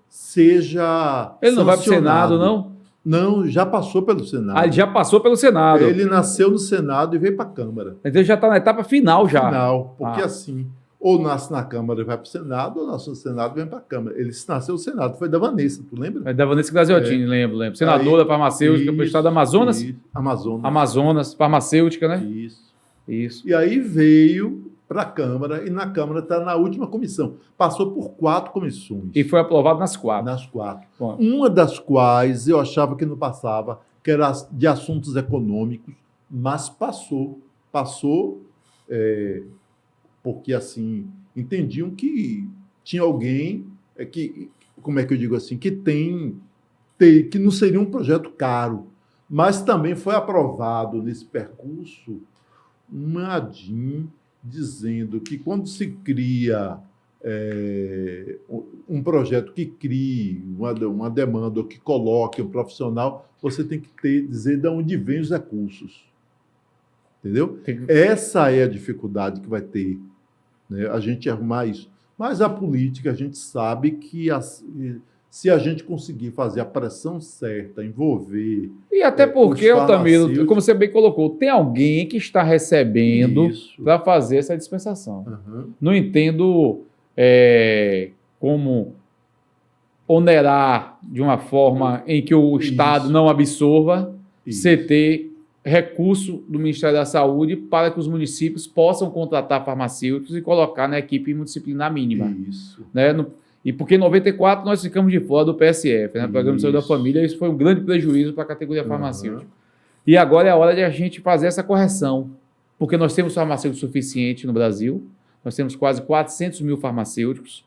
seja Ele não vai para o Senado, não? Não, já passou pelo Senado. Ele já passou pelo Senado. Ele nasceu no Senado e veio para a Câmara. Então já está na etapa final já. Final, porque assim, ou nasce na Câmara e vai para o Senado, ou nasce no Senado e vem para a Câmara. Ele nasceu no Senado, foi da Vanessa, tu lembra? É da Vanessa Graziottini, lembro. Senadora farmacêutica para o estado do Amazonas. Amazonas, farmacêutica, né? Isso. E aí veio para a Câmara, e na Câmara está na última comissão. Passou por 4 comissões. E foi aprovado nas 4. Nas 4. Bom. Uma das quais eu achava que não passava, que era de assuntos econômicos, mas passou. Passou porque, assim, entendiam que tinha alguém que, como é que eu digo assim, que que não seria um projeto caro, mas também foi aprovado nesse percurso um ADIM dizendo que quando se cria um projeto que crie uma demanda ou que coloque um profissional, você tem que dizer de onde vêm os recursos. Entendeu? Essa é a dificuldade que vai ter, né, a gente arrumar isso. Mas a política, a gente sabe que se a gente conseguir fazer a pressão certa, envolver... E até porque, Altamiro, como você bem colocou, tem alguém que está recebendo para fazer essa dispensação. Não entendo como onerar de uma forma em que o Estado não absorva, ter recurso do Ministério da Saúde para que os municípios possam contratar farmacêuticos e colocar na equipe multidisciplinar mínima. Né? E porque em 94 nós ficamos de fora do PSF, né? Programa de Saúde da Família, isso foi um grande prejuízo para a categoria farmacêutica. E agora é a hora de a gente fazer essa correção, porque nós temos farmacêuticos suficientes no Brasil, nós temos quase 400 mil farmacêuticos,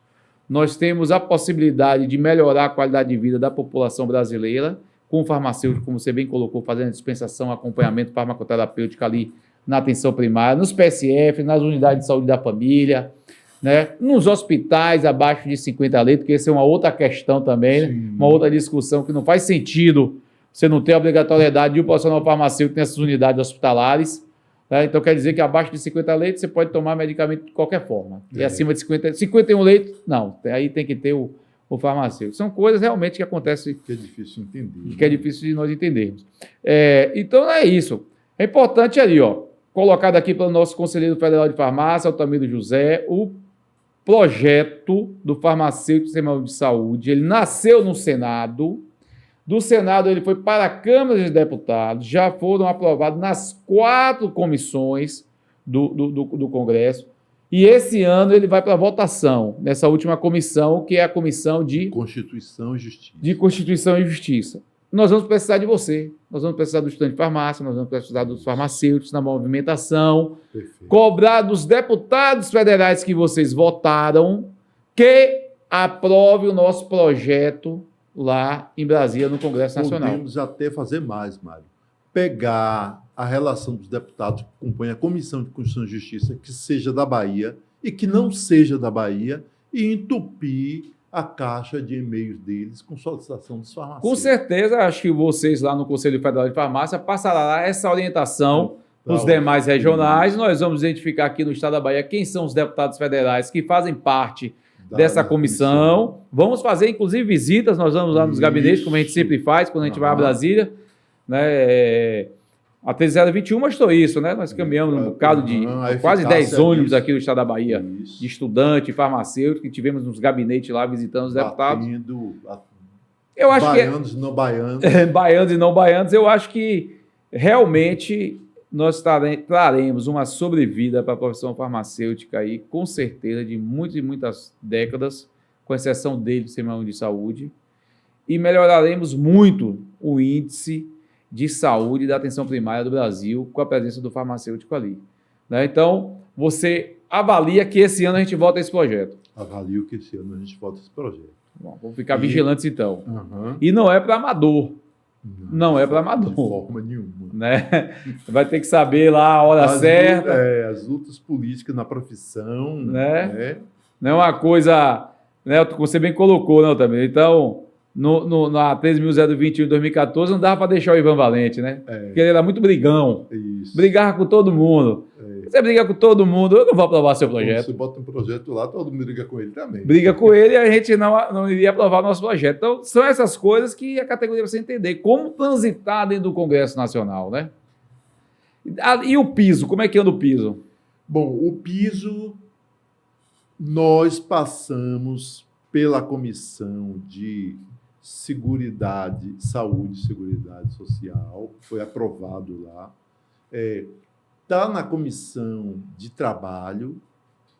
nós temos a possibilidade de melhorar a qualidade de vida da população brasileira, com o farmacêutico, como você bem colocou, fazendo dispensação, acompanhamento farmacoterapêutico ali na atenção primária, nos PSF, nas unidades de saúde da família, né? Nos hospitais abaixo de 50 leitos, que essa é uma outra questão também, né? Uma outra discussão que não faz sentido você não ter a obrigatoriedade de um profissional farmacêutico nessas unidades hospitalares. Né? Então quer dizer que abaixo de 50 leitos você pode tomar medicamento de qualquer forma. E acima de 51 leitos, não. Aí tem que ter o farmacêutico. São coisas realmente que acontecem... Que é difícil entender. Que é difícil de nós entendermos. Então é isso. É importante ali, colocado aqui pelo nosso conselheiro federal de farmácia, Altamiro José, o projeto do farmacêutico do Sistema de Saúde. Ele nasceu no Senado. Do Senado ele foi para a Câmara dos Deputados. Já foram aprovados nas 4 comissões do Congresso. E esse ano ele vai para a votação, nessa última comissão, que é a Comissão de Constituição e Justiça. De Constituição e Justiça. Nós vamos precisar de você, nós vamos precisar do estudante de farmácia, nós vamos precisar dos farmacêuticos na movimentação, cobrar dos deputados federais que vocês votaram que aprove o nosso projeto lá em Brasília, no Congresso Nacional. Podemos até fazer mais, Mário. Pegar a relação dos deputados que compõem a Comissão de Constituição e Justiça, que seja da Bahia e que não seja da Bahia, e entupir a caixa de e-mails deles com solicitação dos farmacêuticos. Com certeza, acho que vocês lá no Conselho Federal de Farmácia passarão essa orientação para os demais regionais. Nós vamos identificar aqui no estado da Bahia quem são os deputados federais que fazem parte dessa comissão. Vamos fazer, inclusive, visitas. Nós vamos lá nos gabinetes, como a gente sempre faz quando a gente vai a Brasília. Né? A 3021 mostrou isso, né? Nós caminhamos um bocado de quase 10 ônibus aqui no estado da Bahia, de estudante, farmacêutico, que tivemos nos gabinetes lá visitando os deputados. Eu acho baianos e não baianos. Baianos e não baianos. Eu acho que realmente nós traremos uma sobrevida para a profissão farmacêutica aí, com certeza, de muitas e muitas décadas, com exceção dele, do Sistema de Saúde, e melhoraremos muito o índice de saúde da atenção primária do Brasil com a presença do farmacêutico ali. Né? Então, você avalia que esse ano a gente volta a esse projeto. Avalio que esse ano a gente volta a esse projeto. Bom, vamos ficar vigilantes, então. Uhum. E não é para amador. Não é para amador. De forma nenhuma. Né? Vai ter que saber lá a hora certa. As lutas políticas na profissão. Né? Não é uma coisa... Né, você bem colocou, não, também. Então, na 13.021 de 2014, não dava para deixar o Ivan Valente, né? Porque ele era muito brigão. Isso. Brigava com todo mundo. Você briga com todo mundo, eu não vou aprovar seu projeto. Você bota um projeto lá, todo mundo briga com ele também. Briga com ele e a gente não iria aprovar o nosso projeto. Então, são essas coisas que a categoria precisa entender. Como transitar dentro do Congresso Nacional, né? E o piso? Como é que anda o piso? Bom, o piso, nós passamos pela Comissão de Seguridade, Saúde e Seguridade Social, foi aprovado lá. Está na Comissão de Trabalho,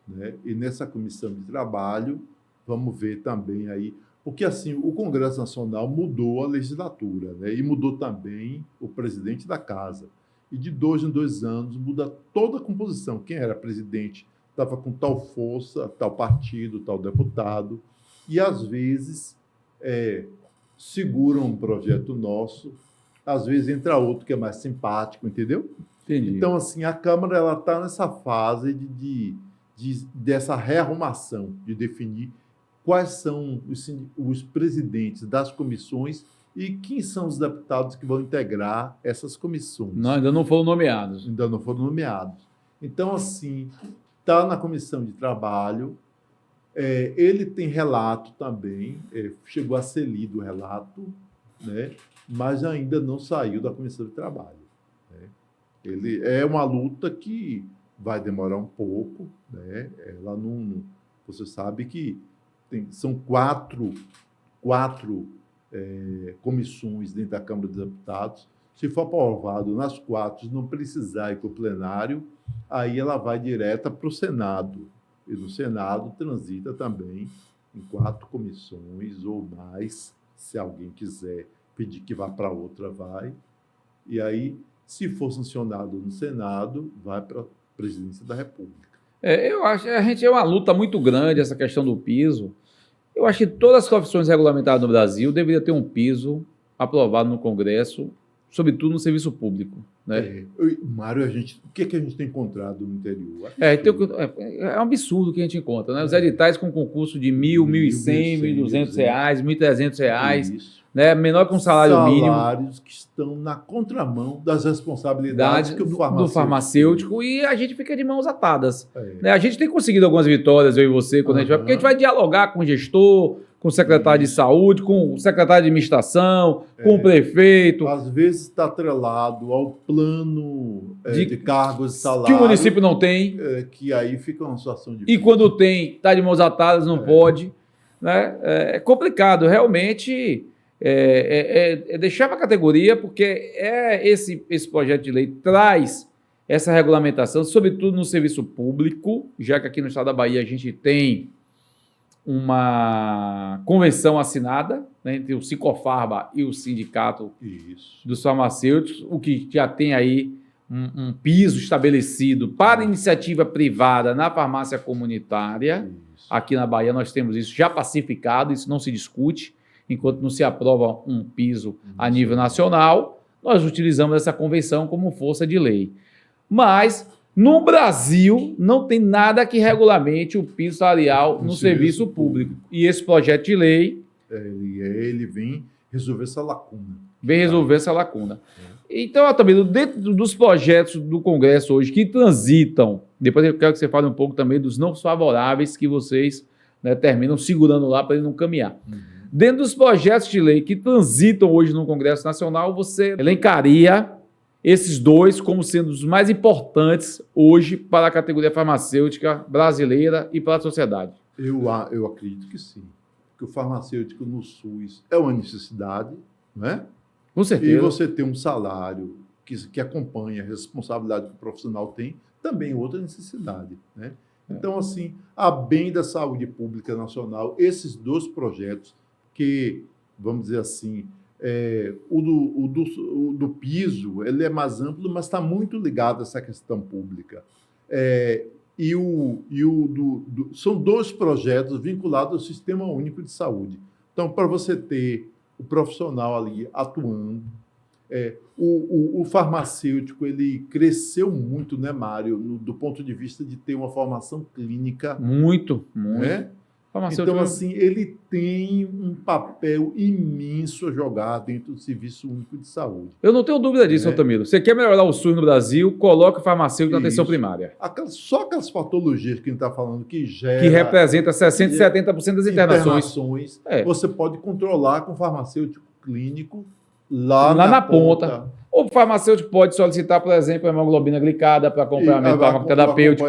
né? E nessa Comissão de Trabalho, vamos ver também aí, porque assim, o Congresso Nacional mudou a legislatura, né? E mudou também o presidente da casa. E de 2 em 2 anos muda toda a composição. Quem era presidente estava com tal força, tal partido, tal deputado, e às vezes seguram um projeto nosso, às vezes entra outro que é mais simpático, entendeu? Entendi. Então, assim, a Câmara está nessa fase dessa rearrumação, de definir quais são os presidentes das comissões e quem são os deputados que vão integrar essas comissões. Não, ainda não foram nomeados. Ainda não foram nomeados. Então, assim, está na Comissão de Trabalho, ele tem relato também, chegou a ser lido o relato, né, mas ainda não saiu da Comissão de Trabalho. Ele é uma luta que vai demorar um pouco, né? Ela não, você sabe que são quatro comissões dentro da Câmara dos Deputados. Se for aprovado nas 4, não precisar ir para o plenário, aí ela vai direta para o Senado. E no Senado transita também em 4 comissões ou mais. Se alguém quiser pedir que vá para outra, vai. E aí, se for sancionado no Senado, vai para a presidência da República. Eu acho que a gente é uma luta muito grande, essa questão do piso. Eu acho que todas as profissões regulamentadas no Brasil deveriam ter um piso aprovado no Congresso, sobretudo no serviço público. Né? Mário, o que a gente tem encontrado no interior? É um absurdo o que a gente encontra. Né? Os editais com concurso de R$1.000, R$1.100, R$1.200, R$1.300. Né? Menor que um salário mínimo. Salários que estão na contramão das responsabilidades que do farmacêutico e a gente fica de mãos atadas. Né? A gente tem conseguido algumas vitórias, eu e você, quando a gente vai, porque a gente vai dialogar com o gestor, com o secretário de saúde, com o secretário de administração, com o prefeito. Às vezes está atrelado ao plano de cargos e salários. Que o município não tem. Que aí fica uma situação difícil. E quando tem, está de mãos atadas, não pode. Né? É complicado, realmente. Deixar para a categoria, porque esse projeto de lei traz essa regulamentação, sobretudo no serviço público, já que aqui no estado da Bahia a gente tem uma convenção assinada, né, entre o Sicofarma e o Sindicato dos Farmacêuticos, o que já tem aí um piso estabelecido para iniciativa privada na farmácia comunitária. Aqui na Bahia nós temos isso já pacificado, isso não se discute. Enquanto não se aprova um piso a nível nacional, nós utilizamos essa convenção como força de lei. Mas, no Brasil, não tem nada que regulamente o piso salarial no serviço público. E esse projeto de lei... Ele vem resolver essa lacuna. Então, também dentro dos projetos do Congresso hoje que transitam, depois eu quero que você fale um pouco também dos não favoráveis que vocês, né, terminam segurando lá para ele não caminhar. Dentro dos projetos de lei que transitam hoje no Congresso Nacional, você elencaria esses dois como sendo os mais importantes hoje para a categoria farmacêutica brasileira e para a sociedade? Eu acredito que sim. Que o farmacêutico no SUS é uma necessidade, não é? Com certeza. E você ter um salário que acompanha a responsabilidade que o profissional tem, também é outra necessidade, né? Então, assim, a bem da saúde pública nacional, esses dois projetos que, vamos dizer assim, o do piso, ele é mais amplo, mas está muito ligado a essa questão pública. São dois projetos vinculados ao Sistema Único de Saúde. Então, para você ter o profissional ali atuando, o farmacêutico ele cresceu muito, né, Mário, do ponto de vista de ter uma formação clínica. Muito. Né? Então, assim, ele tem um papel imenso a jogar dentro do Serviço Único de Saúde. Eu não tenho dúvida disso, Altamiro. Você quer melhorar o SUS no Brasil, coloque o farmacêutico na atenção primária. Só aquelas patologias que a gente está falando que representa 60% e 70% das internações. Você pode controlar com o farmacêutico clínico lá na ponta. O farmacêutico pode solicitar, por exemplo, a hemoglobina glicada para acompanhamento farmacoterapêutico,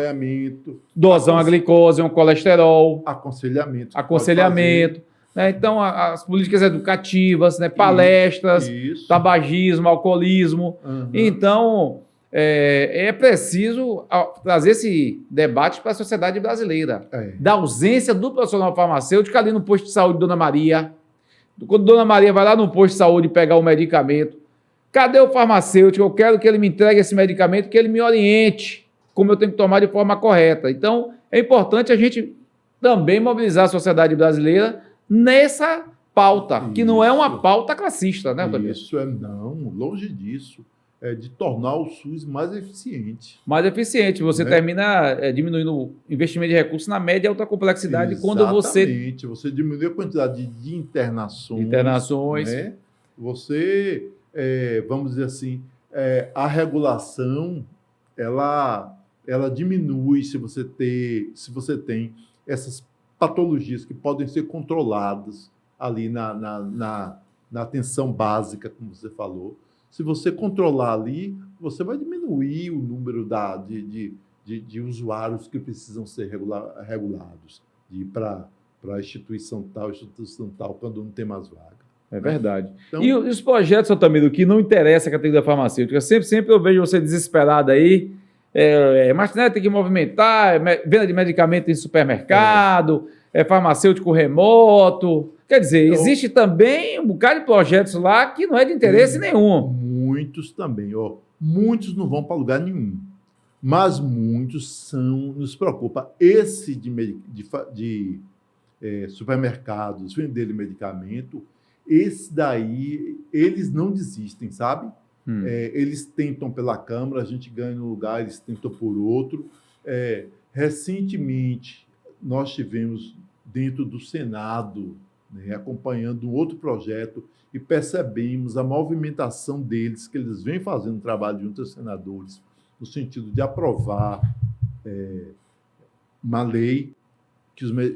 dosão a glicose, um colesterol, aconselhamento. Né? Então, as políticas educativas, né? Palestras, tabagismo, alcoolismo. Então, é preciso trazer esse debate para a sociedade brasileira. Da ausência do profissional farmacêutico ali no posto de saúde Dona Maria. Quando Dona Maria vai lá no posto de saúde pegar o medicamento, cadê o farmacêutico? Eu quero que ele me entregue esse medicamento, que ele me oriente como eu tenho que tomar de forma correta. Então, é importante a gente também mobilizar a sociedade brasileira nessa pauta, que não é uma pauta classista, né, Altamiro? Não, longe disso. É de tornar o SUS mais eficiente. Mais eficiente. Você termina diminuindo o investimento de recursos na média e alta complexidade. Quando você diminui a quantidade de internações. Né? Você, vamos dizer assim, a regulação, ela diminui se você tem essas patologias que podem ser controladas ali na atenção básica, como você falou. Se você controlar ali, você vai diminuir o número de usuários que precisam ser regulados, de ir para a instituição tal, quando não tem mais vaga. É verdade. Então, e os projetos, Altamiro, que não interessa a categoria farmacêutica? Sempre eu vejo você desesperado aí, mas né, tem que movimentar, venda de medicamento em supermercado, farmacêutico remoto. Quer dizer, existe também um bocado de projetos lá que não é de interesse nenhum. Muitos também. Muitos não vão para lugar nenhum. Mas muitos nos preocupa. Esse de supermercados, vender medicamento, esse daí, eles não desistem, sabe? Eles tentam pela Câmara, a gente ganha no lugar, eles tentam por outro. Recentemente, nós tivemos dentro do Senado, né, acompanhando um outro projeto e percebemos a movimentação deles, que eles vêm fazendo trabalho junto aos senadores, no sentido de aprovar uma lei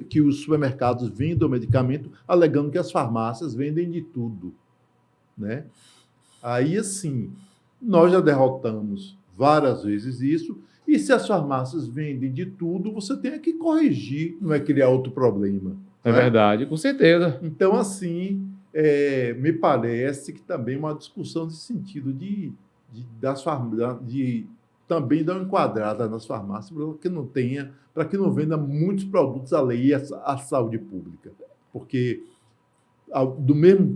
que os supermercados vendam medicamento, alegando que as farmácias vendem de tudo. Né? Aí, assim, nós já derrotamos várias vezes isso, e se as farmácias vendem de tudo, você tem que corrigir, não é criar outro problema. É verdade, com certeza. Então, assim, me parece que também uma discussão nesse sentido de também dar uma enquadrada nas farmácias para que não venda muitos produtos alheios à saúde pública. Porque,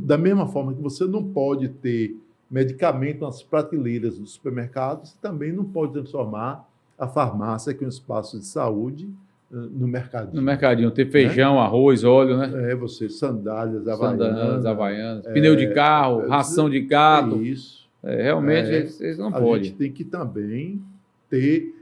da mesma forma que você não pode ter medicamento nas prateleiras dos supermercados, você também não pode transformar a farmácia, que é um espaço de saúde, no mercadinho. No mercadinho, ter feijão, arroz, óleo, né? Sandálias havaianas, pneu de carro, ração de gado. Isso. Realmente, eles não podem. A gente tem que também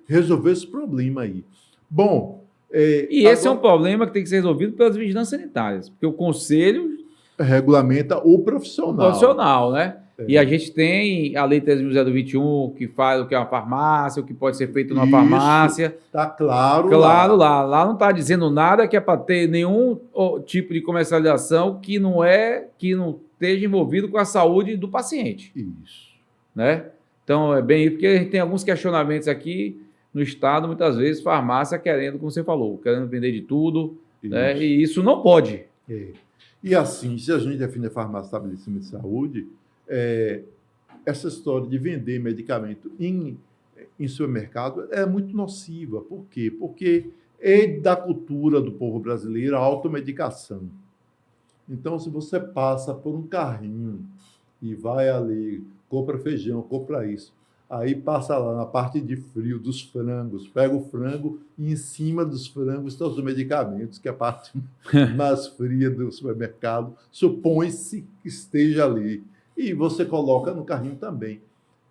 resolver esse problema aí. Bom... esse é um problema que tem que ser resolvido pelas vigilâncias sanitárias, porque o Conselho... regulamenta o profissional. O profissional, né? E a gente tem a Lei 13.021, que fala o que é uma farmácia, o que pode ser feito numa farmácia. Está claro lá. Lá não está dizendo nada que é para ter nenhum tipo de comercialização que não esteja envolvido com a saúde do paciente. Isso. Né? Então, é bem isso, porque a gente tem alguns questionamentos aqui no Estado, muitas vezes, farmácia querendo, como você falou, querendo vender de tudo, né? E isso não pode. E assim, se a gente define a farmácia estabelecimento de saúde, essa história de vender medicamento em supermercado é muito nociva. Por quê? Porque é da cultura do povo brasileiro a automedicação. Então, se você passa por um carrinho e vai ali, compra feijão, compra isso, aí passa lá na parte de frio dos frangos, pega o frango e em cima dos frangos estão os medicamentos, que é a parte mais fria do supermercado, supõe-se que esteja ali. E você coloca no carrinho também.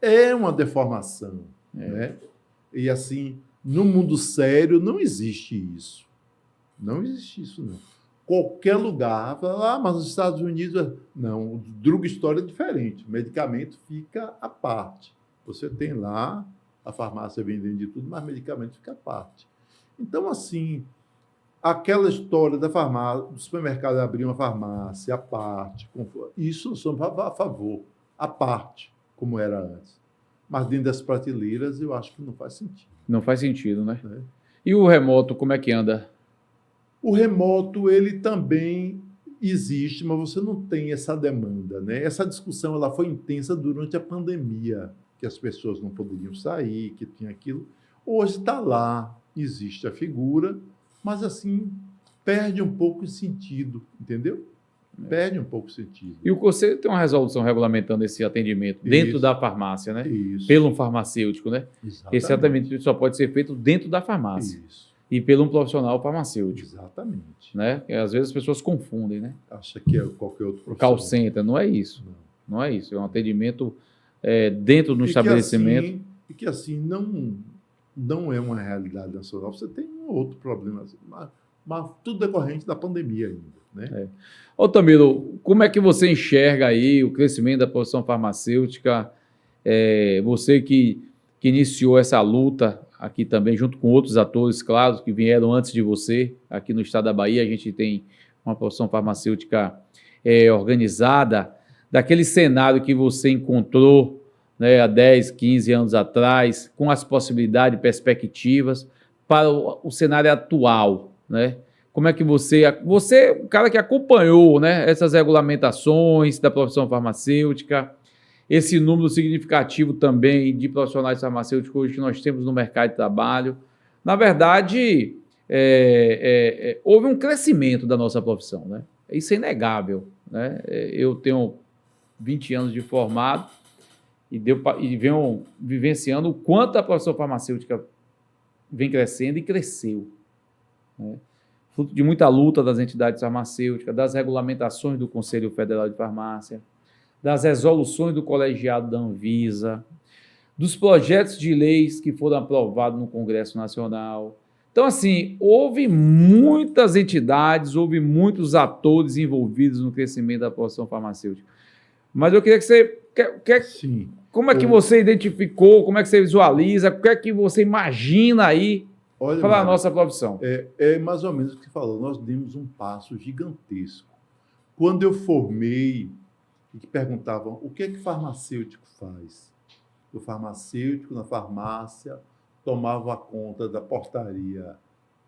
É uma deformação, né? E assim, no mundo sério não existe isso. Não existe isso, não. Qualquer lugar, fala, mas nos Estados Unidos... Não, o drugstore é diferente. O medicamento fica à parte. Você tem lá a farmácia vendendo de tudo, mas o medicamento fica à parte. Então, assim, aquela história da farmácia, do supermercado abrir uma farmácia à parte, isso eu sou a favor, à parte, como era antes. Mas dentro das prateleiras, eu acho que não faz sentido. Não faz sentido, né? E o remoto, como é que anda? O remoto, ele também existe, mas você não tem essa demanda, né? Essa discussão ela foi intensa durante a pandemia, que as pessoas não poderiam sair, que tinha aquilo. Hoje está lá, existe a figura, mas assim, perde um pouco o sentido, entendeu? Perde um pouco o sentido. E o Conselho tem uma resolução regulamentando esse atendimento dentro da farmácia, né? Isso. Pelo farmacêutico, né? Exatamente. Esse atendimento só pode ser feito dentro da farmácia. Isso. E pelo um profissional farmacêutico. Exatamente. Né? E às vezes as pessoas confundem, né? Acha que é qualquer outro profissional. Call center, não é isso. Não é isso. É um atendimento dentro do estabelecimento. E que assim não é uma realidade nacional. Você tem um outro problema, mas tudo decorrente da pandemia ainda. Né? Ô, Tamiro, como é que você enxerga aí o crescimento da profissão farmacêutica? Você que iniciou essa luta aqui também, junto com outros atores, claro, que vieram antes de você, aqui no estado da Bahia, a gente tem uma profissão farmacêutica organizada, daquele cenário que você encontrou, né, há 10, 15 anos atrás, com as possibilidades e perspectivas, para o cenário atual, né? Como é que você, o cara que acompanhou, né, essas regulamentações da profissão farmacêutica, esse número significativo também de profissionais farmacêuticos hoje que nós temos no mercado de trabalho. Na verdade, houve um crescimento da nossa profissão, né? Isso é inegável, né? Eu tenho 20 anos de formado e venho vivenciando o quanto a profissão farmacêutica vem crescendo e cresceu, né? Fruto de muita luta das entidades farmacêuticas, das regulamentações do Conselho Federal de Farmácia, das resoluções do colegiado da Anvisa, dos projetos de leis que foram aprovados no Congresso Nacional. Então, assim, houve muitas entidades, houve muitos atores envolvidos no crescimento da profissão farmacêutica. Mas eu queria que você... Sim. Como é que você identificou, como é que você visualiza, o que é que você imagina aí para a nossa profissão? É mais ou menos o que você falou, nós demos um passo gigantesco. Quando eu formei, e que perguntavam o que é que farmacêutico faz? O farmacêutico na farmácia tomava conta da portaria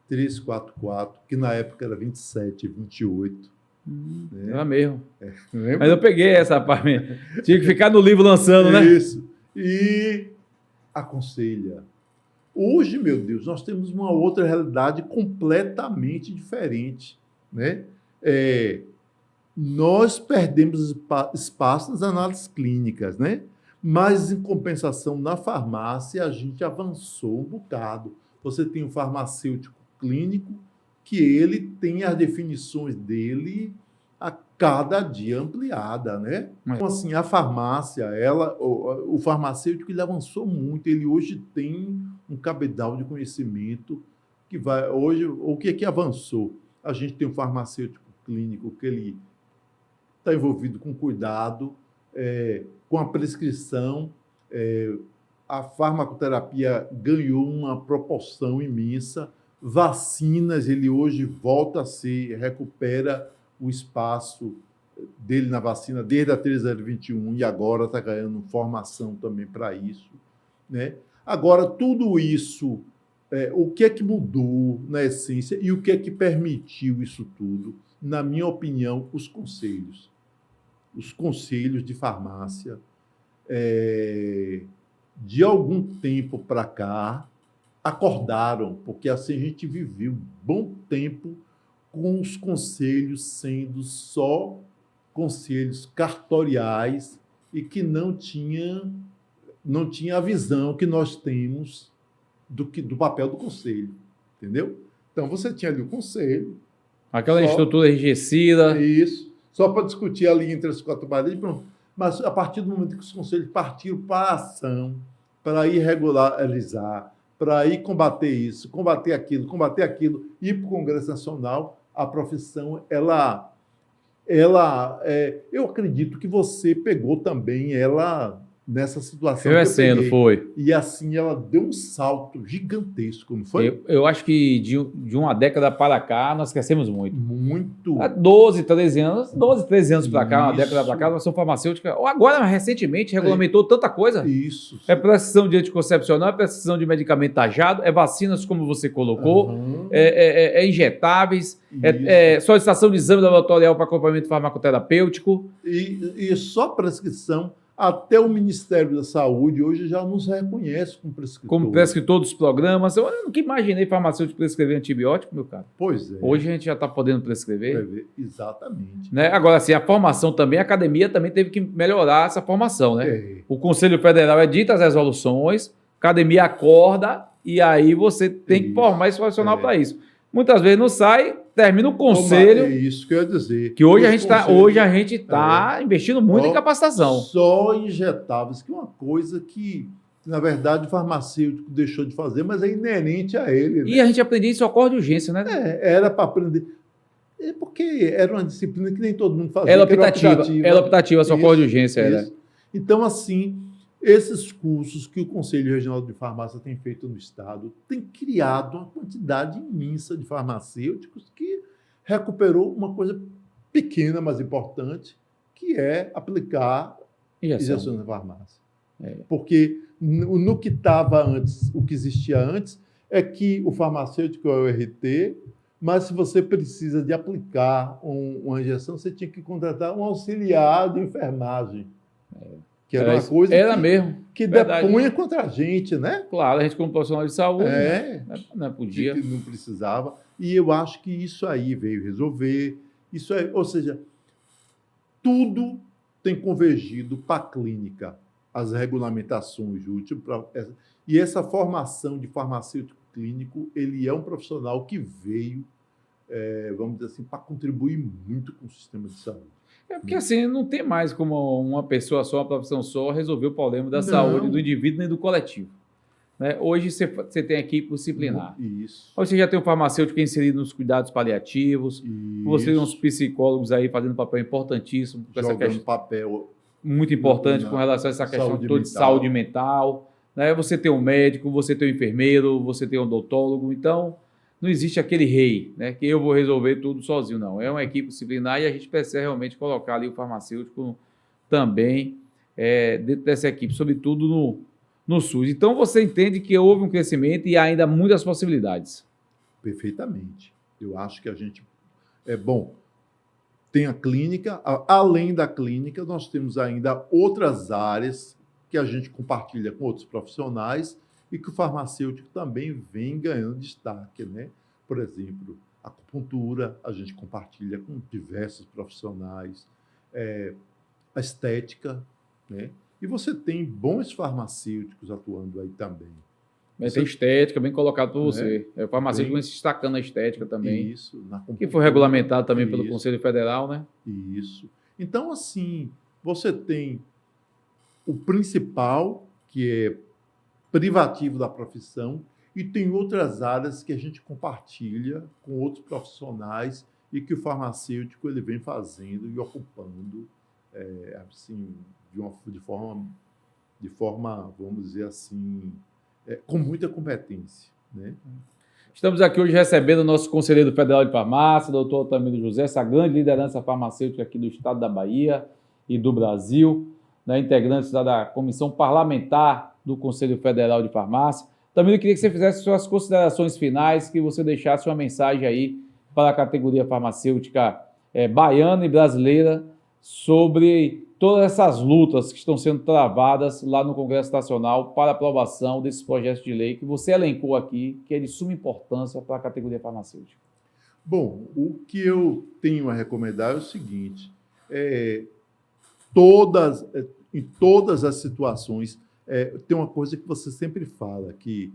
344, que na época era 27, 28. Né? Era mesmo. Mas eu peguei essa parte. Tinha que ficar no livro lançando, né? Isso. E aconselha. Hoje, meu Deus, nós temos uma outra realidade completamente diferente, né? Nós perdemos espaço nas análises clínicas, né? Mas, em compensação, na farmácia, a gente avançou um bocado. Você tem o farmacêutico clínico, que ele tem as definições dele a cada dia ampliada, né? Então, assim, a farmácia, o farmacêutico, ele avançou muito. Ele hoje tem um cabedal de conhecimento que vai... Hoje, o que é que avançou? A gente tem um farmacêutico clínico que ele está envolvido com cuidado, com a prescrição. A farmacoterapia ganhou uma proporção imensa. Vacinas, ele hoje volta a recupera o espaço dele na vacina desde a 3021 e agora está ganhando formação também para isso, né? Agora, tudo isso, o que é que mudou na essência e o que é que permitiu isso tudo? Na minha opinião, os conselhos de farmácia, de algum tempo para cá, acordaram, porque assim a gente viveu um bom tempo com os conselhos sendo só conselhos cartoriais e que não tinha a visão que nós temos do papel do conselho, entendeu? Então, você tinha ali o conselho. Aquela estrutura enrijecida. Isso, só para discutir ali entre as quatro paredes, pronto. Mas a partir do momento que os conselhos partiram para a ação, para ir regularizar, para ir combater isso, combater aquilo, ir para o Congresso Nacional, a profissão, eu acredito que você pegou também ela nessa situação. Foi. E assim ela deu um salto gigantesco, não foi? Eu acho que de uma década para cá nós crescemos muito. Muito. Há 12, 13 anos para cá, uma década para cá, a inovação farmacêutica, agora recentemente regulamentou tanta coisa. Isso. É prescrição de anticoncepcional, é prescrição de medicamento tajado, é vacinas, como você colocou, é injetáveis, solicitação de exame laboratorial para acompanhamento farmacoterapêutico. E só prescrição. Até o Ministério da Saúde hoje já nos reconhece como prescritor. Como prescritor dos programas. Eu nunca imaginei farmacêutico prescrever antibiótico, meu cara. Pois é. Hoje a gente já está podendo prescrever. Exatamente. Né? Agora, assim, a formação também, a academia também teve que melhorar essa formação, né? O Conselho Federal edita as resoluções, a academia acorda e aí você tem que formar esse profissional para isso. Muitas vezes não sai, termina o conselho. É isso que eu ia dizer. Que hoje a gente está investindo muito em capacitação. Só injetáveis, que é uma coisa que, na verdade, o farmacêutico deixou de fazer, mas é inerente a ele. Né? E a gente aprendia em socorro de urgência, né? Era para aprender. Porque era uma disciplina que nem todo mundo fazia. Era optativa, socorro de urgência. Era. Então, assim, esses cursos que o Conselho Regional de Farmácia tem feito no Estado tem criado uma quantidade imensa de farmacêuticos que recuperou uma coisa pequena, mas importante, que é aplicar injeções na farmácia. Porque no que estava antes, o que existia antes, é que o farmacêutico é o RT, mas se você precisa de aplicar uma injeção, você tinha que contratar um auxiliar de enfermagem. Que era uma coisa que depunha contra a gente, né? Claro, a gente como profissional de saúde não podia. Que não precisava. E eu acho que isso aí veio resolver. Ou seja, tudo tem convergido para a clínica, as regulamentações úteis. E essa formação de farmacêutico clínico, ele é um profissional que veio, vamos dizer assim, para contribuir muito com o sistema de saúde. Porque assim, não tem mais como uma pessoa só, uma profissão só, resolver o problema da saúde do indivíduo nem do coletivo. Né? Hoje você tem equipe disciplinar. Isso. Hoje você já tem um farmacêutico inserido nos cuidados paliativos, você tem uns psicólogos aí fazendo um papel importantíssimo. Jogando papel muito importante com relação a essa questão toda de saúde mental. Né? Você tem um médico, você tem um enfermeiro, você tem um odontólogo, então não existe aquele rei, né, que eu vou resolver tudo sozinho, não. É uma equipe disciplinar e a gente precisa realmente colocar ali o farmacêutico também dentro dessa equipe, sobretudo no SUS. Então, você entende que houve um crescimento e ainda muitas possibilidades. Perfeitamente. Eu acho que a gente... tem a clínica, além da clínica, nós temos ainda outras áreas que a gente compartilha com outros profissionais e que o farmacêutico também vem ganhando destaque, né? Por exemplo, a acupuntura, a gente compartilha com diversos profissionais, a estética, né? E você tem bons farmacêuticos atuando aí também. Mas tem estética, bem colocado por você. O farmacêutico vem se destacando na estética também. Isso. Que foi regulamentado também pelo Conselho Federal, né? Isso. Então, assim, você tem o principal, que é privativo da profissão, e tem outras áreas que a gente compartilha com outros profissionais e que o farmacêutico ele vem fazendo e ocupando assim, de forma, vamos dizer assim, com muita competência, né? Estamos aqui hoje recebendo o nosso conselheiro federal de farmácia, doutor Altamiro José, essa grande liderança farmacêutica aqui do estado da Bahia e do Brasil, né, integrante da Comissão Parlamentar do Conselho Federal de Farmácia. Também eu queria que você fizesse suas considerações finais, que você deixasse uma mensagem aí para a categoria farmacêutica baiana e brasileira, sobre todas essas lutas que estão sendo travadas lá no Congresso Nacional para aprovação desses projetos de lei que você elencou aqui, que é de suma importância para a categoria farmacêutica. Bom, o que eu tenho a recomendar é o seguinte: em todas as situações, tem uma coisa que você sempre fala, que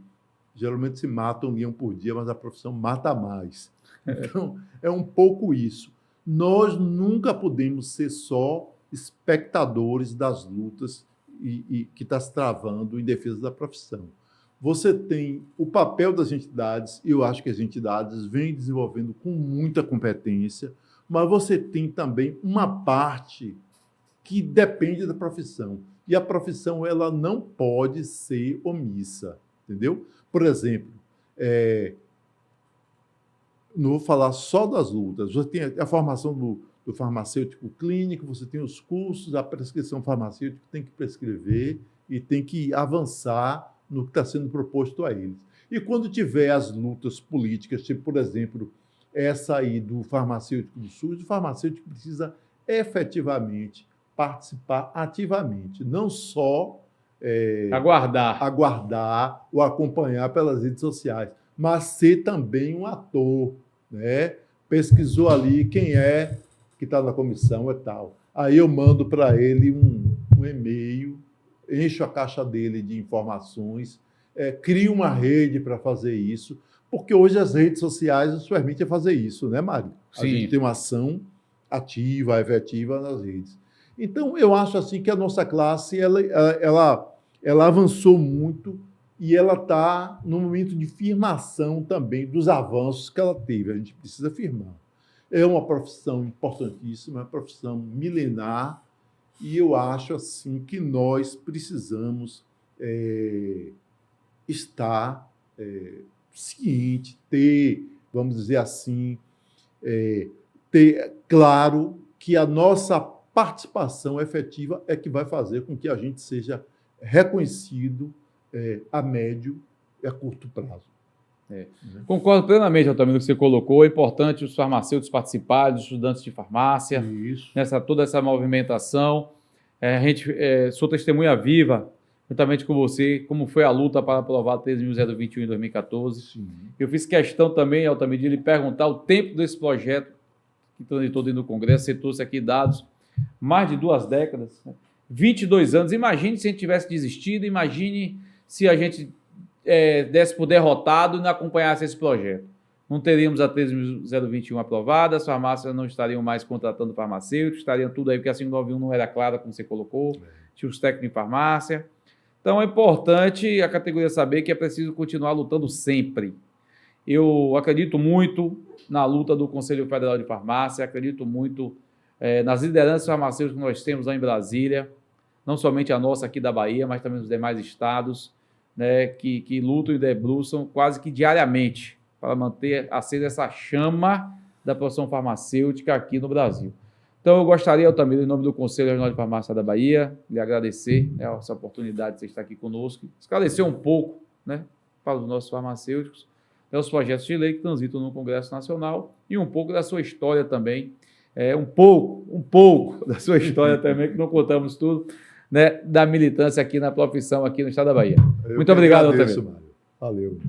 geralmente se mata 1 leão por dia, mas a profissão mata mais. Então, é um pouco isso. Nós nunca podemos ser só espectadores das lutas que está se travando em defesa da profissão. Você tem o papel das entidades, e eu acho que as entidades vêm desenvolvendo com muita competência, mas você tem também uma parte que depende da profissão. E a profissão ela não pode ser omissa, entendeu? Por exemplo, não vou falar só das lutas, você tem a formação do farmacêutico clínico, você tem os cursos, a prescrição farmacêutica tem que prescrever e tem que avançar no que está sendo proposto a eles. E quando tiver as lutas políticas, tipo, por exemplo, essa aí do farmacêutico do SUS, o farmacêutico precisa efetivamente participar ativamente, não só aguardar ou acompanhar pelas redes sociais, mas ser também um ator, né? Pesquisou ali quem é que está na comissão e tal. Aí eu mando para ele um e-mail, encho a caixa dele de informações, crio uma rede para fazer isso, porque hoje as redes sociais nos permitem fazer isso, né, Mário? Sim. A gente tem uma ação ativa, efetiva nas redes. Então, eu acho assim que a nossa classe ela avançou muito e ela está num momento de firmação também dos avanços que ela teve. A gente precisa firmar. É uma profissão importantíssima, uma profissão milenar, e eu acho assim que nós precisamos estar ciente, ter, vamos dizer assim, ter claro que a nossa participação efetiva é que vai fazer com que a gente seja reconhecido a médio e a curto prazo. Concordo plenamente, Altamiro, no que você colocou. É importante os farmacêuticos participarem, os estudantes de farmácia, toda essa movimentação. A gente sou testemunha viva, juntamente com você, como foi a luta para aprovar 13.021 em 2014. Sim. Eu fiz questão também, Altamiro, de lhe perguntar o tempo desse projeto que transitou dentro do Congresso. Você trouxe aqui dados, mais de 2 décadas, né? 22 anos. Imagine se a gente tivesse desistido, imagine se a gente desse por derrotado e não acompanhasse esse projeto. Não teríamos a 13.021 aprovada, as farmácias não estariam mais contratando farmacêuticos, estariam tudo aí, porque a 591 não era clara, como você colocou, tinha os técnicos em farmácia. Então é importante a categoria saber que é preciso continuar lutando sempre. Eu acredito muito na luta do Conselho Federal de Farmácia, acredito muito nas lideranças farmacêuticas que nós temos lá em Brasília, não somente a nossa aqui da Bahia, mas também os demais estados, né, que lutam e debruçam quase que diariamente para manter acesa essa chama da profissão farmacêutica aqui no Brasil. Então, eu gostaria, Altamiro, em nome do Conselho Regional de Farmácia da Bahia, lhe agradecer essa oportunidade de você estar aqui conosco, esclarecer um pouco, né, para os nossos farmacêuticos, os projetos de lei que transitam no Congresso Nacional e um pouco da sua história também, um pouco da sua história também, que não contamos tudo, né, da militância aqui na profissão, aqui no estado da Bahia. Muito obrigado, Altamiro. Valeu.